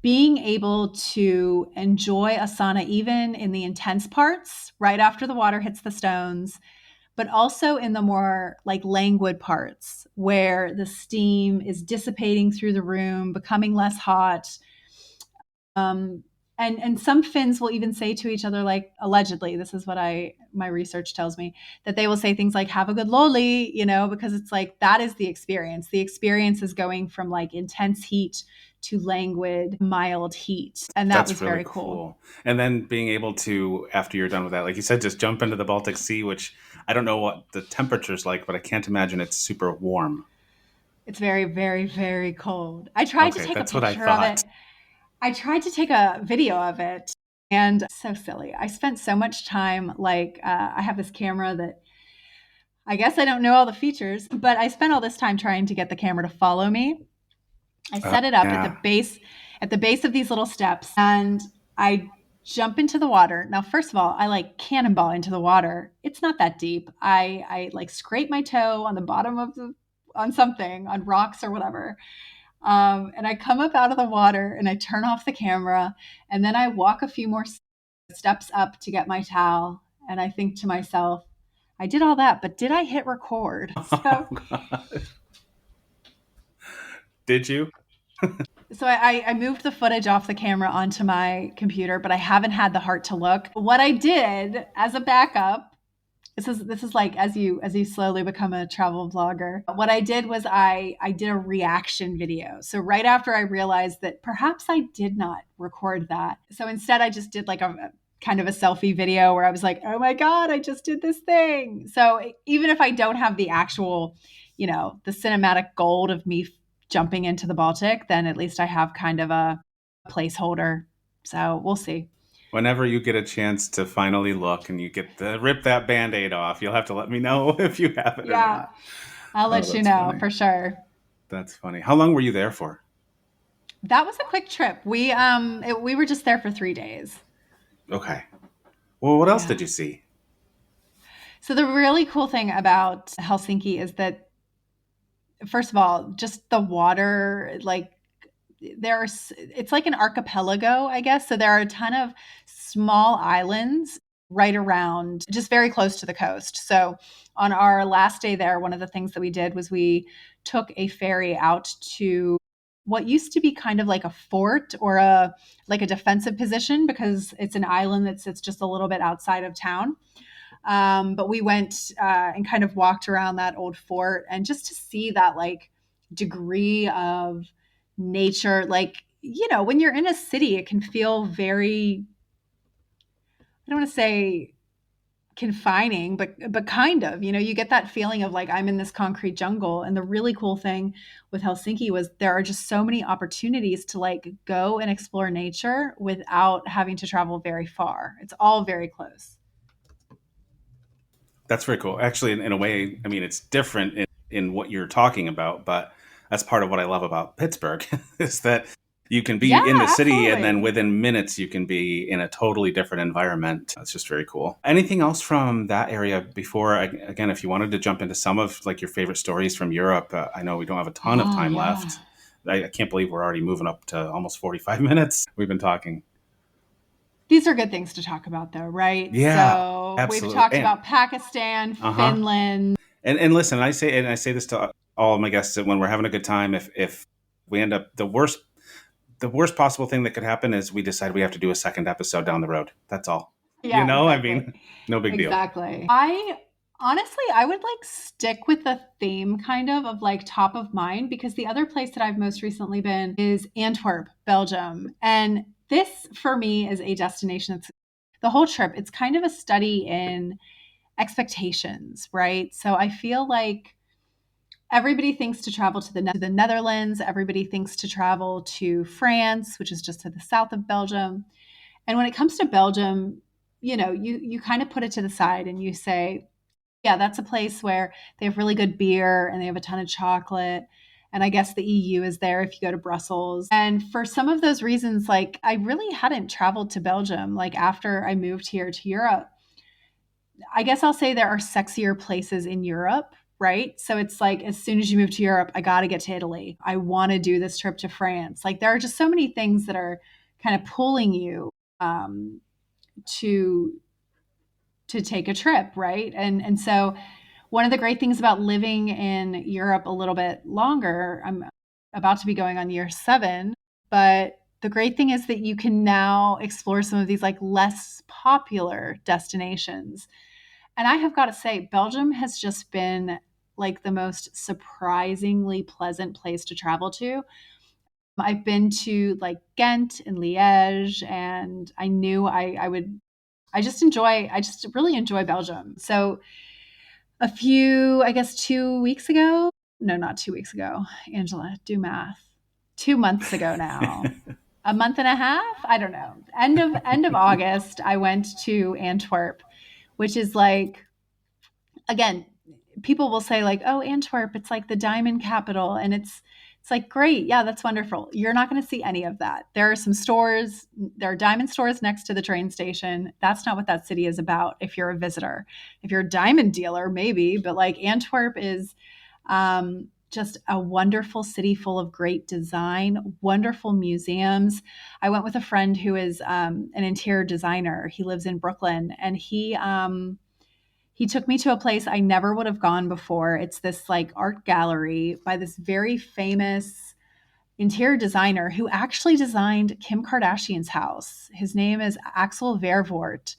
being able to enjoy a sauna even in the intense parts right after the water hits the stones, but also in the more like languid parts where the steam is dissipating through the room, becoming less hot. Um, and some Finns will even say to each other, like, allegedly, this is what my research tells me, that they will say things like, have a good loli, because it's like, that is the experience. The experience is going from like intense heat to languid, mild heat. And that was That's really very cool. cool. And then being able to, after you're done with that, like you said, just jump into the Baltic Sea, which I don't know what the temperature's like, but I can't imagine it's super warm. It's very, very, very cold. I tried to Okay, take a that's what I picture of thought. it. I tried to take a video of it, and so silly. I spent so much time, like, I have this camera that I guess I don't know all the features, but I spent all this time trying to get the camera to follow me. I set it up Yeah. at the base of these little steps, and I jump into the water. Now, first of all, I like cannonball into the water. It's not that deep. I like scrape my toe on the bottom of on something, on rocks or whatever. And I come up out of the water and I turn off the camera, and then I walk a few more steps up to get my towel. And I think to myself, I did all that, but did I hit record? Oh, God. Did you? So I moved the footage off the camera onto my computer, but I haven't had the heart to look. What I did as a backup, this is like as you slowly become a travel vlogger. What I did was I did a reaction video. So right after I realized that perhaps I did not record that. So instead I just did like a kind of a selfie video where I was like, "Oh my god, I just did this thing." So even if I don't have the actual, the cinematic gold of me jumping into the Baltic, then at least I have kind of a placeholder. So we'll see. Whenever you get a chance to finally look and you get to rip that band-aid off, you'll have to let me know if you have it or Yeah, not. I'll Oh, let you that's know funny. for sure. That's funny. How long were you there for? That was a quick trip. We were just there for 3 days. Okay. Well, what else Yeah. did you see? So the really cool thing about Helsinki is that, first of all, just the water, like it's like an archipelago, I guess. So there are a ton of small islands right around, just very close to the coast. So on our last day there, one of the things that we did was we took a ferry out to what used to be kind of like a fort or a like a defensive position because it's an island that sits just a little bit outside of town. But we went and kind of walked around that old fort and just to see that like degree of nature, like, you know, when you're in a city, it can feel very, I don't want to say confining, but kind of, you know, you get that feeling of like I'm in this concrete jungle. And the really cool thing with Helsinki was there are just so many opportunities to like go and explore nature without having to travel very far. It's all very close. That's very cool. Actually, in a way, I mean, it's different in what you're talking about, but that's part of what I love about Pittsburgh is that you can Yeah, be in the city and then absolutely. within minutes you can be in a totally different environment. It's just very cool. Anything else from that area before, again, if you wanted to jump into some of like your favorite stories from Europe, I know we don't have a ton of Oh, time yeah. left. I can't believe we're already moving up to almost 45 minutes. We've been talking. These are good things to talk about, though, right? Yeah, So we've absolutely. talked about Pakistan, Uh-huh. Finland. And listen, I say this to all of my guests that when we're having a good time, if we end up the worst possible thing that could happen is we decide we have to do a second episode down the road. That's all. You Yeah, know, I exactly. mean, no big deal. Exactly. I honestly, I would like stick with the theme kind of like top of mind because the other place that I've most recently been is Antwerp, Belgium. And this for me is a destination that's the whole trip, it's kind of a study in expectations, right? So I feel like everybody thinks to travel to the Netherlands, everybody thinks to travel to France, which is just to the south of Belgium. And when it comes to Belgium, you know, you kind of put it to the side and you say, yeah, that's a place where they have really good beer and they have a ton of chocolate. And I guess the EU is there if you go to Brussels. And for some of those reasons, like I really hadn't traveled to Belgium. Like after I moved here to Europe, I guess I'll say there are sexier places in Europe, right? So it's like as soon as you move to Europe, I got to get to Italy. I want to do this trip to France. Like there are just so many things that are kind of pulling you um, to take a trip, right? And so one of the great things about living in Europe a little bit longer, I'm about to be going on year 7, but the great thing is that you can now explore some of these like less popular destinations. And I have got to say, Belgium has just been like the most surprisingly pleasant place to travel to. I've been to like Ghent and Liège, and I knew I would. I just really enjoy Belgium. So a few, I guess 2 weeks ago, no, not 2 weeks ago, Angela, do math. 2 months ago now, a month and a half, I don't know. End of August, I went to Antwerp, which is like again, people will say like, "Oh, Antwerp, it's like the diamond capital." And it's like, "Great. Yeah, that's wonderful." You're not going to see any of that. There are some stores, there are diamond stores next to the train station. That's not what that city is about if you're a visitor. If you're a diamond dealer, maybe, but like Antwerp is just a wonderful city full of great design, wonderful museums. I went with a friend who is an interior designer. He lives in Brooklyn, and he took me to a place I never would have gone before. It's this like art gallery by this very famous interior designer who actually designed Kim Kardashian's house. His name is Axel Vervoort,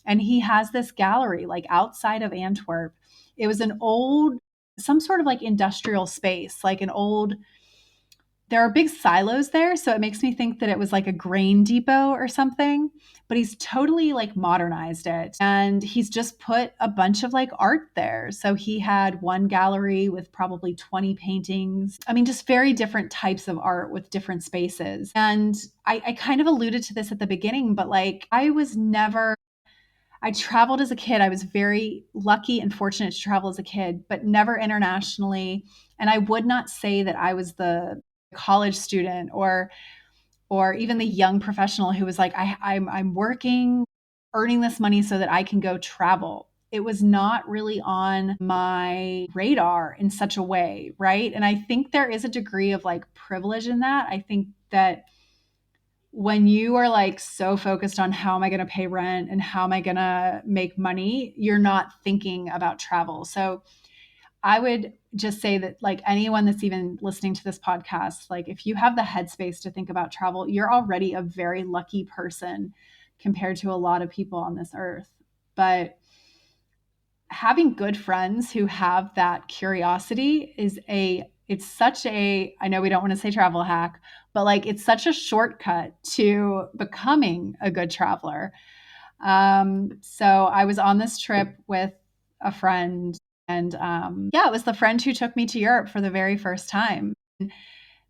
and he has this gallery like outside of Antwerp. It was an old, some sort of like industrial space, like an old, there are big silos there, so it makes me think that it was like a grain depot or something, but he's totally like modernized it and he's just put a bunch of like art there. So he had one gallery with probably 20 paintings. I mean, just very different types of art with different spaces. And I kind of alluded to this at the beginning, but like I traveled as a kid. I was very lucky and fortunate to travel as a kid, but never internationally. And I would not say that I was the college student or even the young professional who was like, I'm working, earning this money so that I can go travel. It was not really on my radar in such a way, right? And I think there is a degree of like privilege in that. I think that when you are like so focused on how am I going to pay rent and how am I going to make money, you're not thinking about travel. So I would just say that, like, anyone that's even listening to this podcast, like, if you have the headspace to think about travel, you're already a very lucky person compared to a lot of people on this earth. But having good friends who have that curiosity is it's such a, I know we don't want to say travel hack, but like it's such a shortcut to becoming a good traveler. So I was on this trip with a friend, and yeah, it was the friend who took me to Europe for the very first time.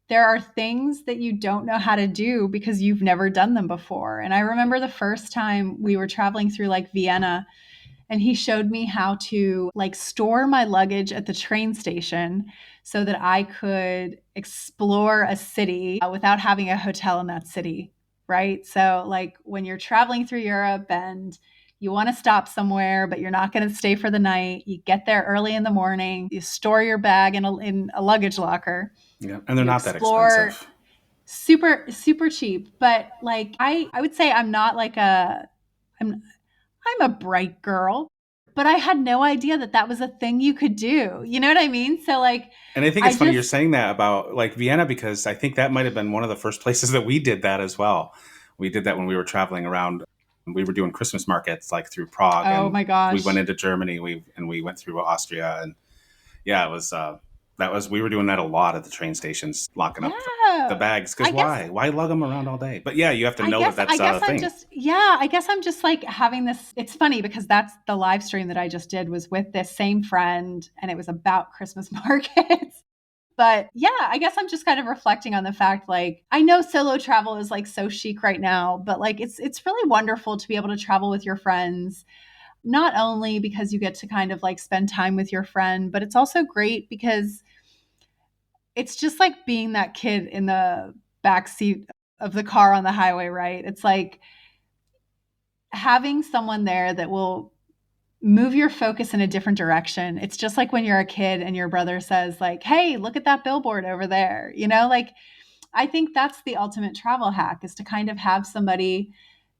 There are things that you don't know how to do because you've never done them before. And I remember the first time we were traveling through like Vienna, and he showed me how to like store my luggage at the train station so that I could explore a city without having a hotel in that city, right? So like when you're traveling through Europe and you want to stop somewhere but you're not going to stay for the night, you get there early in the morning, you store your bag in a luggage locker, Yeah, and they're you not that explore. expensive. Super cheap, but like I would say I'm not like a I'm I'm a bright girl, but I had no idea that that was a thing you could do. You know what I mean? So like And I think I it's funny you're just saying that about like Vienna because I think that might have been one of the first places that we did that as well. We did that when we were traveling around. We were doing Christmas markets like through Prague, oh and my we went gosh. into Germany. We went through Austria, and yeah, it was that was we were doing that a lot at the train stations, locking up the Yeah. bags. Because I guess why lug them around all day? But yeah, you have to know that I that's guess a I'm thing. just yeah, I guess I'm just like having this, it's funny because that's the live stream that I just did was with this same friend, and it was about Christmas markets. But yeah, I guess I'm just kind of reflecting on the fact like I know solo travel is like so chic right now, but like it's really wonderful to be able to travel with your friends, not only because you get to kind of like spend time with your friend, but it's also great because it's just like being that kid in the back seat of the car on the highway, right? It's like having someone there that will move your focus in a different direction. It's just like when you're a kid and your brother says like, "Hey, look at that billboard over there." You know, like I think that's the ultimate travel hack is to kind of have somebody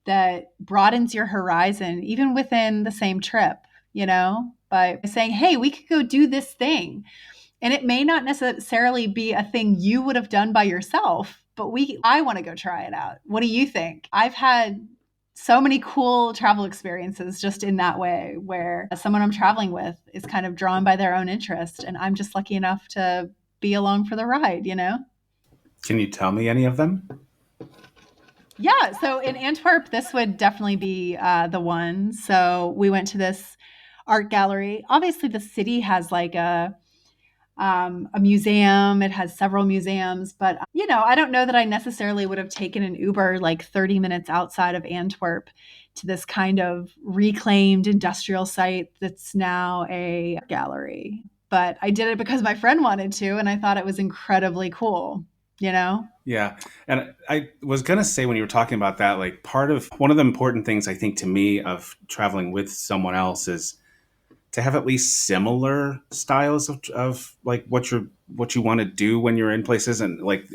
that broadens your horizon even within the same trip, you know, by saying, "Hey, we could go do this thing." And it may not necessarily be a thing you would have done by yourself, but I want to go try it out. What do you think? I've had so many cool travel experiences just in that way where someone I'm traveling with is kind of drawn by their own interest and I'm just lucky enough to be along for the ride, you know? Can you tell me any of them? Yeah, so in Antwerp, this would definitely be the one. So we went to this art gallery. Obviously, the city has like a museum. It has several museums, but you know, I don't know that I necessarily would have taken an Uber like 30 minutes outside of Antwerp to this kind of reclaimed industrial site that's now a gallery. But I did it because my friend wanted to, and I thought it was incredibly cool, you know? Yeah. And I was going to say when you were talking about that, like part of one of the important things I think to me of traveling with someone else is to have at least similar styles of like what you want to do when you're in places and like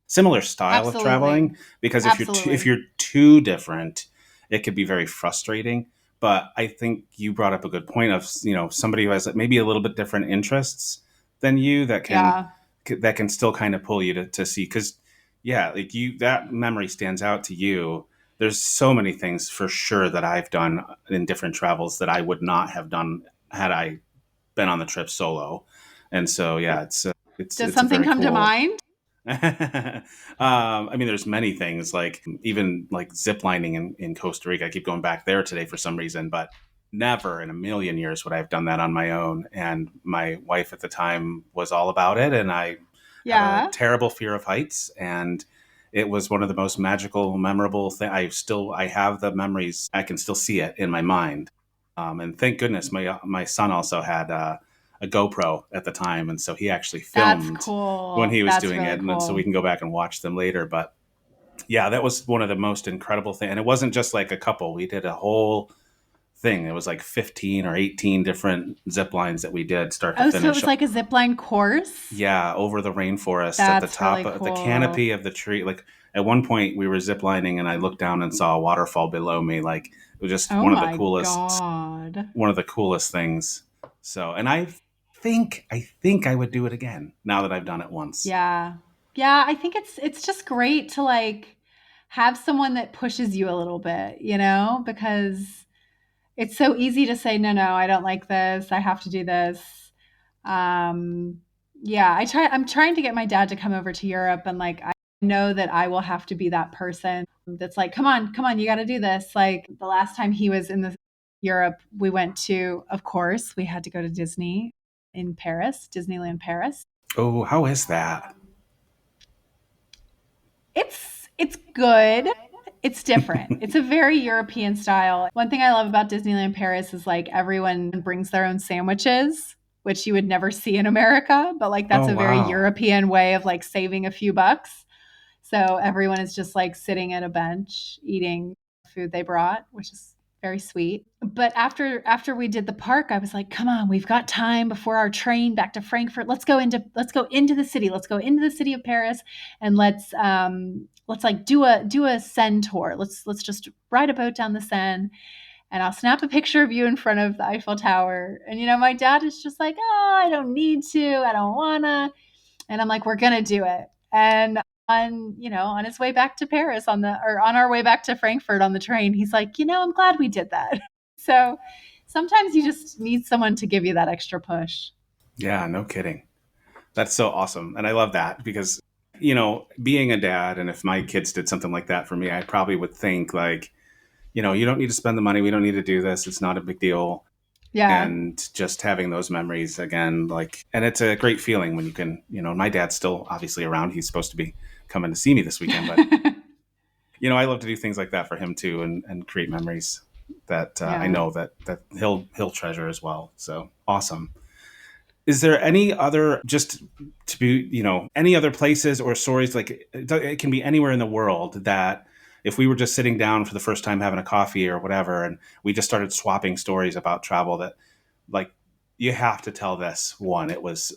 similar style of Absolutely. traveling because if Absolutely. you're too different it could be very frustrating. But I think you brought up a good point of somebody who has maybe a little bit different interests than you Yeah. that can still kind of pull you to see because yeah, like you, that memory stands out to you. There's so many things for sure that I've done in different travels that I would not have done had I been on the trip solo. And so yeah, Does it's a something very come to cool. mind? I mean, there's many things like even like zip lining in Costa Rica. I keep going back there today for some reason, but never in a million years would I have done that on my own. And my wife at the time was all about it, and I have a Yeah. terrible fear of heights, and it was one of the most magical, memorable thing. I have the memories. I can still see it in my mind. And thank goodness my son also had a GoPro at the time, and so he actually That's filmed when cool. he was That's doing really it, and then so we cool. can go back and watch them later. But yeah, that was one of the most incredible things. And it wasn't just like a couple; we did a whole thing. It was like 15 or 18 different zip lines that we did, start to Oh, so it finish. was like a zip line course? Yeah, over the rainforest at the That's top really of the cool. canopy of the tree. Like at one point, we were zip lining, and I looked down and saw a waterfall below me. Like it was just Oh my God. one of the coolest things. So, and I think I would do it again now that I've done it once. Yeah. Yeah, I think it's just great to like have someone that pushes you a little bit, because it's so easy to say, no, no, I don't like this. I have to do this. Um, yeah, I'm trying to get my dad to come over to Europe, and like, I know that I will have to be that person that's like, come on, you got to do this. Like the last time he was in the Europe, we went to, of course, we had to go to Disney in Paris, Disneyland Paris. Oh, how is that? It's good. It's different. It's a very European style. One thing I love about Disneyland Paris is like everyone brings their own sandwiches, which you would never see in America, but like that's Oh, a very wow. European way of like saving a few bucks. So everyone is just like sitting at a bench eating food they brought, which is very sweet. But after we did the park, I was like, "Come on, we've got time before our train back to Frankfurt. Let's go into the city. Let's go into the city of Paris, and let's like do a Seine tour. Let's just ride a boat down the Seine, and I'll snap a picture of you in front of the Eiffel Tower." And my dad is just like, "Oh, I don't need to. I don't wanna." And I'm like, "We're gonna do it." And on his way back to Paris or on our way back to Frankfurt on the train, he's like, "I'm glad we did that." So sometimes you just need someone to give you that extra push. Yeah, no kidding. That's so awesome. And I love that because, being a dad, and if my kids did something like that for me, I probably would think, like, you don't need to spend the money. We don't need to do this. It's not a big deal. Yeah. And just having those memories again, like, and it's a great feeling when you can, my dad's still obviously around. He's supposed to be coming to see me this weekend, but, I love to do things like that for him too, and create memories that I Yeah. know that he'll treasure as well. So awesome. Is there any other, just to be, any other places or stories, like it can be anywhere in the world, that if we were just sitting down for the first time having a coffee or whatever, and we just started swapping stories about travel, that, like, you have to tell this one, it was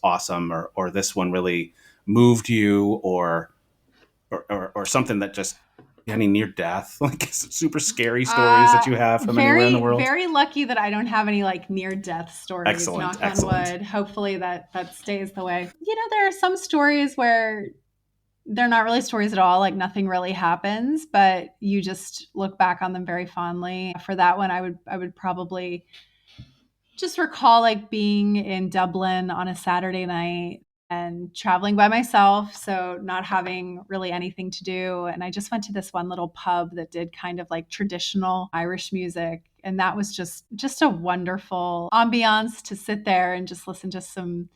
awesome, or this one really moved you, or something that just, any near death, like super scary stories that you have from anywhere in the Very, world. very lucky that I don't have any like near death stories, Excellent, knock on excellent. wood. Hopefully that stays the way. There are some stories where they're not really stories at all, like nothing really happens, but you just look back on them very fondly. For that one, I would probably just recall like being in Dublin on a Saturday night and traveling by myself, so not having really anything to do. And I just went to this one little pub that did kind of like traditional Irish music, and that was just a wonderful ambiance to sit there and just listen to some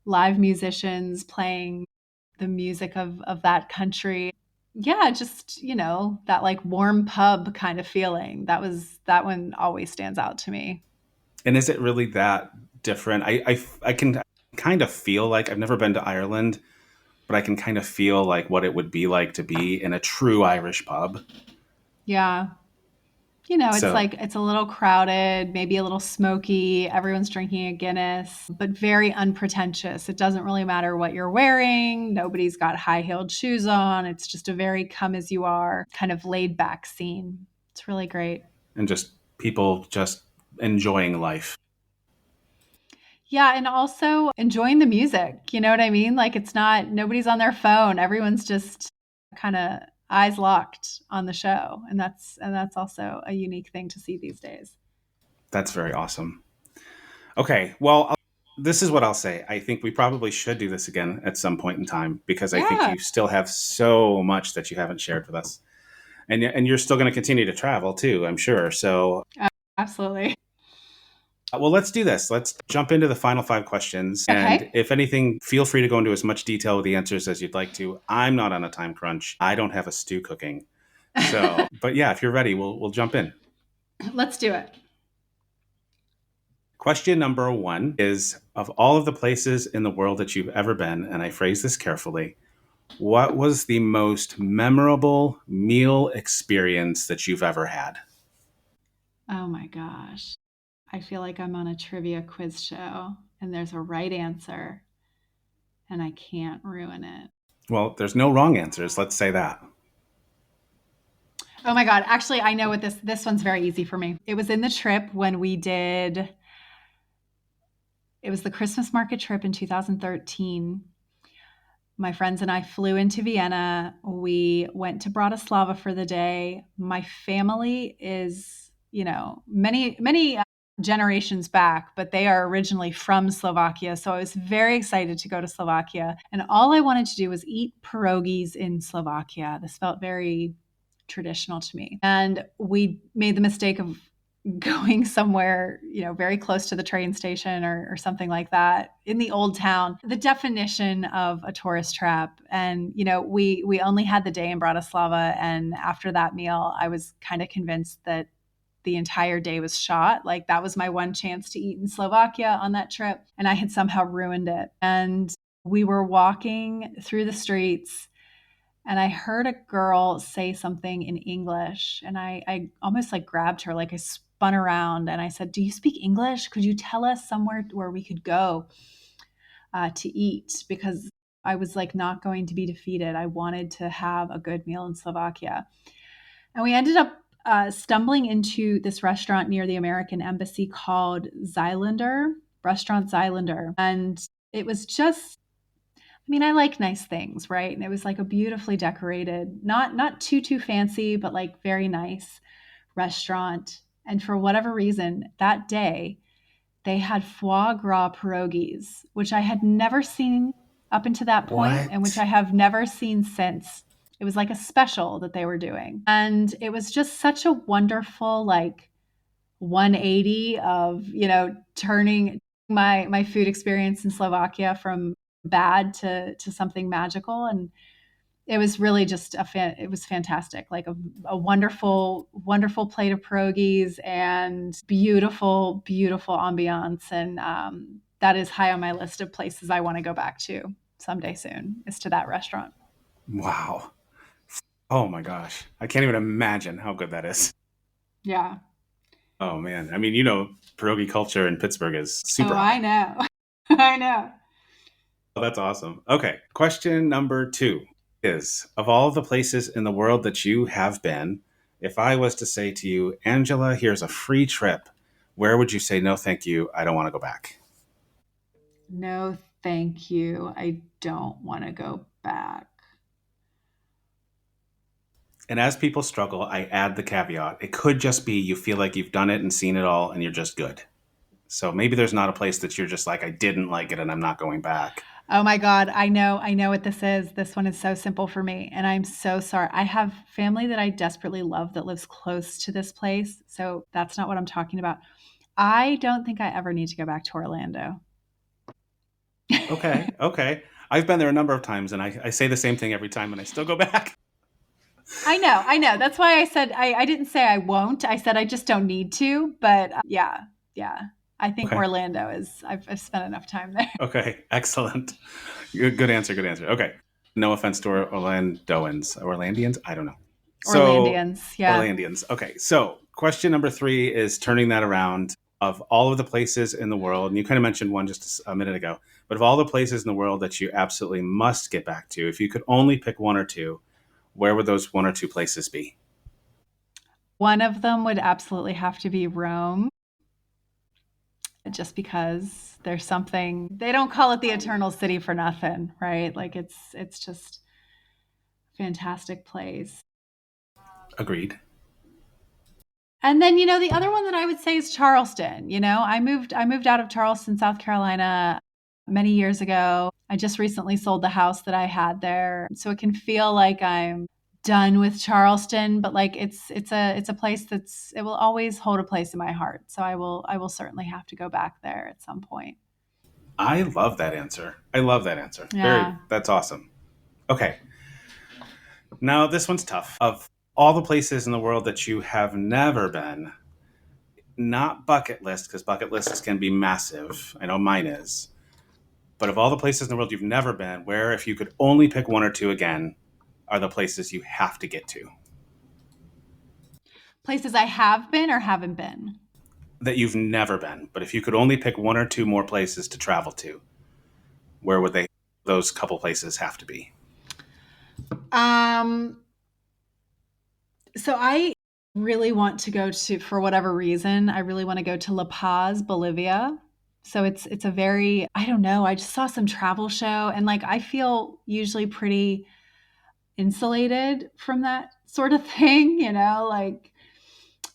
live musicians playing the music of that country. Yeah, just, that like warm pub kind of feeling. That one always stands out to me. And is it really that different? I can kind of feel like, I've never been to Ireland, but I can kind of feel like what it would be like to be in a true Irish pub. Yeah. It's So, like it's a little crowded, maybe a little smoky. Everyone's drinking a Guinness, but very unpretentious. It doesn't really matter what you're wearing. Nobody's got high-heeled shoes on. It's just a very come as you are kind of laid back scene. It's really great. and just people just enjoying life. Yeah, and also enjoying the music. You know what I mean? Like nobody's on their phone. Everyone's just kind of eyes locked on the show. And that's also a unique thing to see these days. That's very awesome. Okay, well, this is what I'll say. I think we probably should do this again at some point in time, because I think Yeah, you still have so much that you haven't shared with us. And you're still going to continue to travel too, I'm sure. So, absolutely. well, let's do this. Let's jump into the final five questions. And Okay. if anything, feel free to go into as much detail with the answers as you'd like to. I'm not on a time crunch. I don't have a stew cooking. So, but yeah, if you're ready, we'll jump in. Let's do it. Question number one is, of all of the places in the world that you've ever been, and I phrase this carefully, what was the most memorable meal experience that you've ever had? Oh my gosh. I feel like I'm on a trivia quiz show and there's a right answer and I can't ruin it. Well, there's no wrong answers. Let's say that. Oh my god, actually I know what this one's very easy for me. It was in the trip when we did It was the Christmas market trip in 2013. My friends and I flew into Vienna. We went to Bratislava for the day. My family is, many generations back, but they are originally from Slovakia. So I was very excited to go to Slovakia. And all I wanted to do was eat pierogies in Slovakia. This felt very traditional to me. And we made the mistake of going somewhere, very close to the train station or something like that in the old town. The definition of a tourist trap. And, we only had the day in Bratislava. And after that meal, I was kind of convinced that the entire day was shot. Like that was my one chance to eat in Slovakia on that trip. And I had somehow ruined it. And we were walking through the streets and I heard a girl say something in English, and I almost like grabbed her, like I spun around and I said, "Do you speak English? Could you tell us somewhere where we could go to eat?" Because I was like not going to be defeated. I wanted to have a good meal in Slovakia. And we ended up stumbling into this restaurant near the American Embassy called Zylander, Restaurant Zylander. And it was just, I like nice things, right? And it was like a beautifully decorated, not too fancy, but like very nice restaurant. And for whatever reason, that day they had foie gras pierogies, which I had never seen up until that point and which What? I have never seen since. It was like a special that they were doing. And it was just such a wonderful like 180 of, turning my food experience in Slovakia from bad to something magical. And it was really just it was fantastic, like a wonderful plate of pierogies and beautiful ambiance. And that is high on my list of places I want to go back to someday soon, is to that restaurant. Wow. Oh my gosh. I can't even imagine how good that is. Yeah. Oh man. I mean, pierogi culture in Pittsburgh is Oh, super I high. know. I know. Oh, that's awesome. Okay. Question number 2 is, of all the places in the world that you have been, if I was to say to you, Angela, here's a free trip, where would you say, no, thank you, I don't want to go back? No, thank you. I don't want to go back. And as people struggle, I add the caveat. It could just be you feel like you've done it and seen it all and you're just good. So maybe there's not a place that you're just like, I didn't like it and I'm not going back. Oh my God, I know what this is. This one is so simple for me, and I'm so sorry. I have family that I desperately love that lives close to this place, so that's not what I'm talking about. I don't think I ever need to go back to Orlando. Okay. Okay. I've been there a number of times and I say the same thing every time and I still go back. I know. That's why I said I didn't say I won't. I said I just don't need to. But yeah, yeah. I think Okay. Orlando is. I've spent enough time there. Okay. Excellent. Good answer. Good answer. Okay. No offense to Orlandoans. Orlandians? I don't know. So, Orlandians, yeah. Orlandians. Okay. So, question number 3 is turning that around. Of all of the places in the world, and you kind of mentioned one just a minute ago, but of all the places in the world that you absolutely must get back to, if you could only pick one or two, where would those one or two places be? One of them would absolutely have to be Rome, just because there's something, they don't call it the eternal city for nothing, right? Like it's just a fantastic place. Agreed. And then, the other one that I would say is Charleston. I moved out of Charleston, South Carolina many years ago. I just recently sold the house that I had there. So it can feel like I'm done with Charleston, but like it's a place it will always hold a place in my heart. So I will certainly have to go back there at some point. I love that answer. I love that answer. Yeah. That's awesome. Okay. Now, this one's tough. Of all the places in the world that you have never been, not bucket list, because bucket lists can be massive. I know mine is. But of all the places in the world you've never been, where if you could only pick one or two again, are the places you have to get to? Places I have been or haven't been. That you've never been. But if you could only pick one or two more places to travel to, where would those couple places have to be? Um so I really want to go to, for whatever reason, I really want to go to La Paz, Bolivia. So it's a very, I don't know, I just saw some travel show and like I feel usually pretty insulated from that sort of thing, like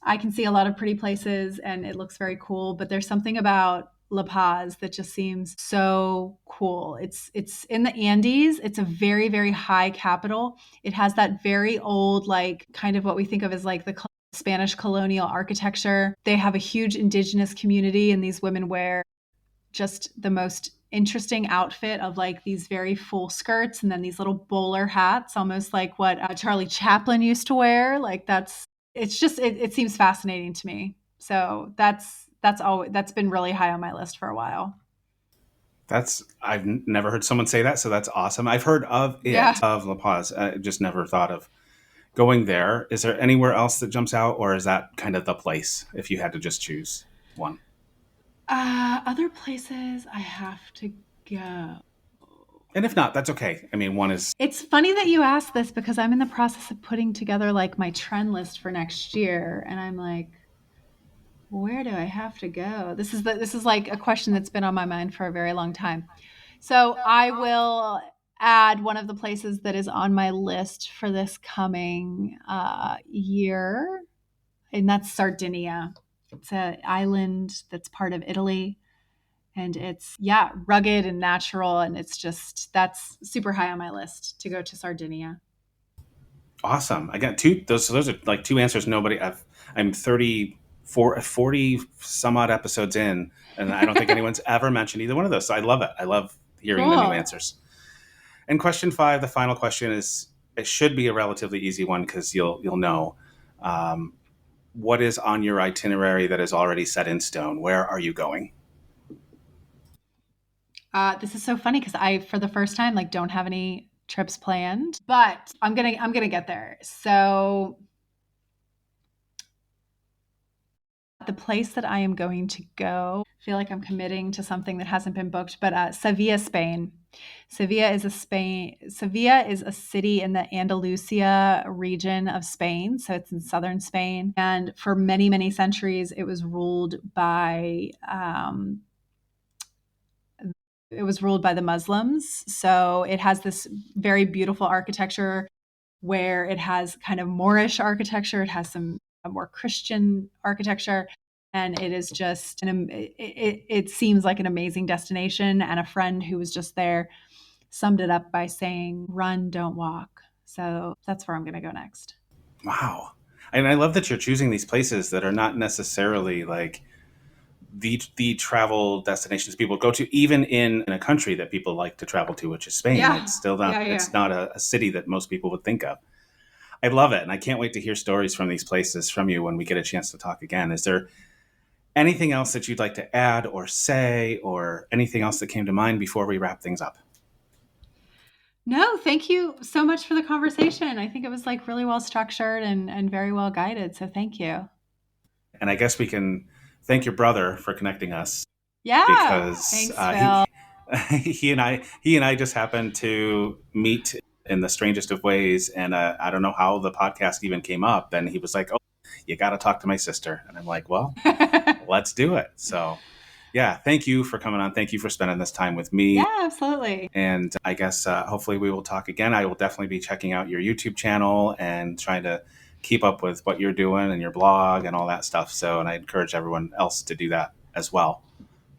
I can see a lot of pretty places and it looks very cool, but there's something about La Paz that just seems so cool. It's in the Andes. It's a very, very high capital. It has that very old, like kind of what we think of as like the Spanish colonial architecture. They have a huge indigenous community, and these women wear just the most interesting outfit of like these very full skirts and then these little bowler hats, almost like what Charlie Chaplin used to wear. Like it seems fascinating to me. So that's been really high on my list for a while. I've never heard someone say that, so that's awesome. I've heard of Yeah. of La Paz. I just never thought of going there. Is there anywhere else that jumps out, or is that kind of the place if you had to just choose one? Other places I have to go. And if not, that's okay. I mean, one is It's funny that you asked this because I'm in the process of putting together like my trend list for next year, and I'm like, where do I have to go? This is like a question that's been on my mind for a very long time. So I will add one of the places that is on my list for this coming year, and that's Sardinia. It's an island that's part of Italy, and it's rugged and natural, and that's super high on my list to go to Sardinia. awesome. I got two. Those are like two answers. I'm 40 some odd episodes in, and I don't think anyone's ever mentioned either one of those. So I love it. I love hearing the new Cool. answers. And question 5, the final question is, it should be a relatively easy one because you'll know. What is on your itinerary that is already set in stone? Where are you going? This is so funny because I, for the first time, like don't have any trips planned, but I'm gonna get there. So the place that I am going to go, I feel like I'm committing to something that hasn't been booked, but Sevilla, Spain. Sevilla is a city in the Andalusia region of Spain. So it's in southern Spain. And for many, many centuries, it was ruled by the Muslims. So it has this very beautiful architecture where it has kind of Moorish architecture. It has some more Christian architecture. And it is just, it seems like an amazing destination. And a friend who was just there summed it up by saying, run, don't walk. So that's where I'm going to go next. Wow. And I love that you're choosing these places that are not necessarily like the travel destinations people go to, even in a country that people like to travel to, which is Spain. Yeah. It's still not, Yeah. It's not a city that most people would think of. I love it. And I can't wait to hear stories from these places from you when we get a chance to talk again. Is there anything else that you'd like to add or say, or anything else that came to mind before we wrap things up? No, thank you so much for the conversation. I think it was like really well structured and very well guided. So thank you. And I guess we can thank your brother for connecting us. Yeah. Because Thanks, Phil. he and I just happened to meet in the strangest of ways. And I don't know how the podcast even came up. And he was like, "Oh, you got to talk to my sister." And I'm like, "Well, let's do it." So yeah, thank you for coming on. Thank you for spending this time with me. Yeah, absolutely. And I guess hopefully we will talk again. I will definitely be checking out your YouTube channel and trying to keep up with what you're doing and your blog and all that stuff. So, and I encourage everyone else to do that as well.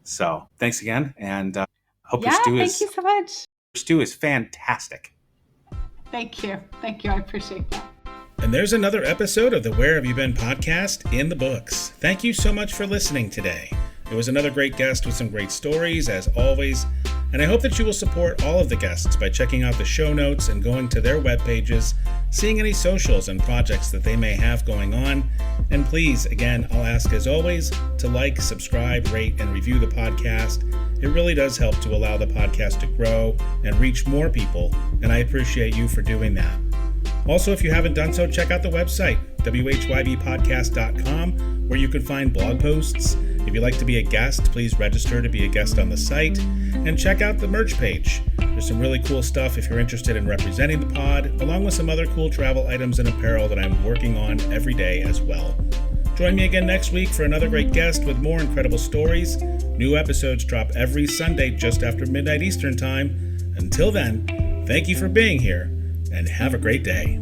So thanks again. And hope your thank you so much. stew is fantastic. Thank you. Thank you. I appreciate that. And there's another episode of the Where Have You Been podcast in the books. Thank you so much for listening today. It was another great guest with some great stories, as always, and I hope that you will support all of the guests by checking out the show notes and going to their web pages, seeing any socials and projects that they may have going on. And please, again, I'll ask as always to like, subscribe, rate, and review the podcast. It really does help to allow the podcast to grow and reach more people, and I appreciate you for doing that. Also, if you haven't done so, check out the website, whybpodcast.com, where you can find blog posts. If you'd like to be a guest, please register to be a guest on the site, and check out the merch page. There's some really cool stuff if you're interested in representing the pod, along with some other cool travel items and apparel that I'm working on every day as well. Join me again next week for another great guest with more incredible stories. New episodes drop every Sunday just after midnight Eastern Time. Until then, thank you for being here and have a great day.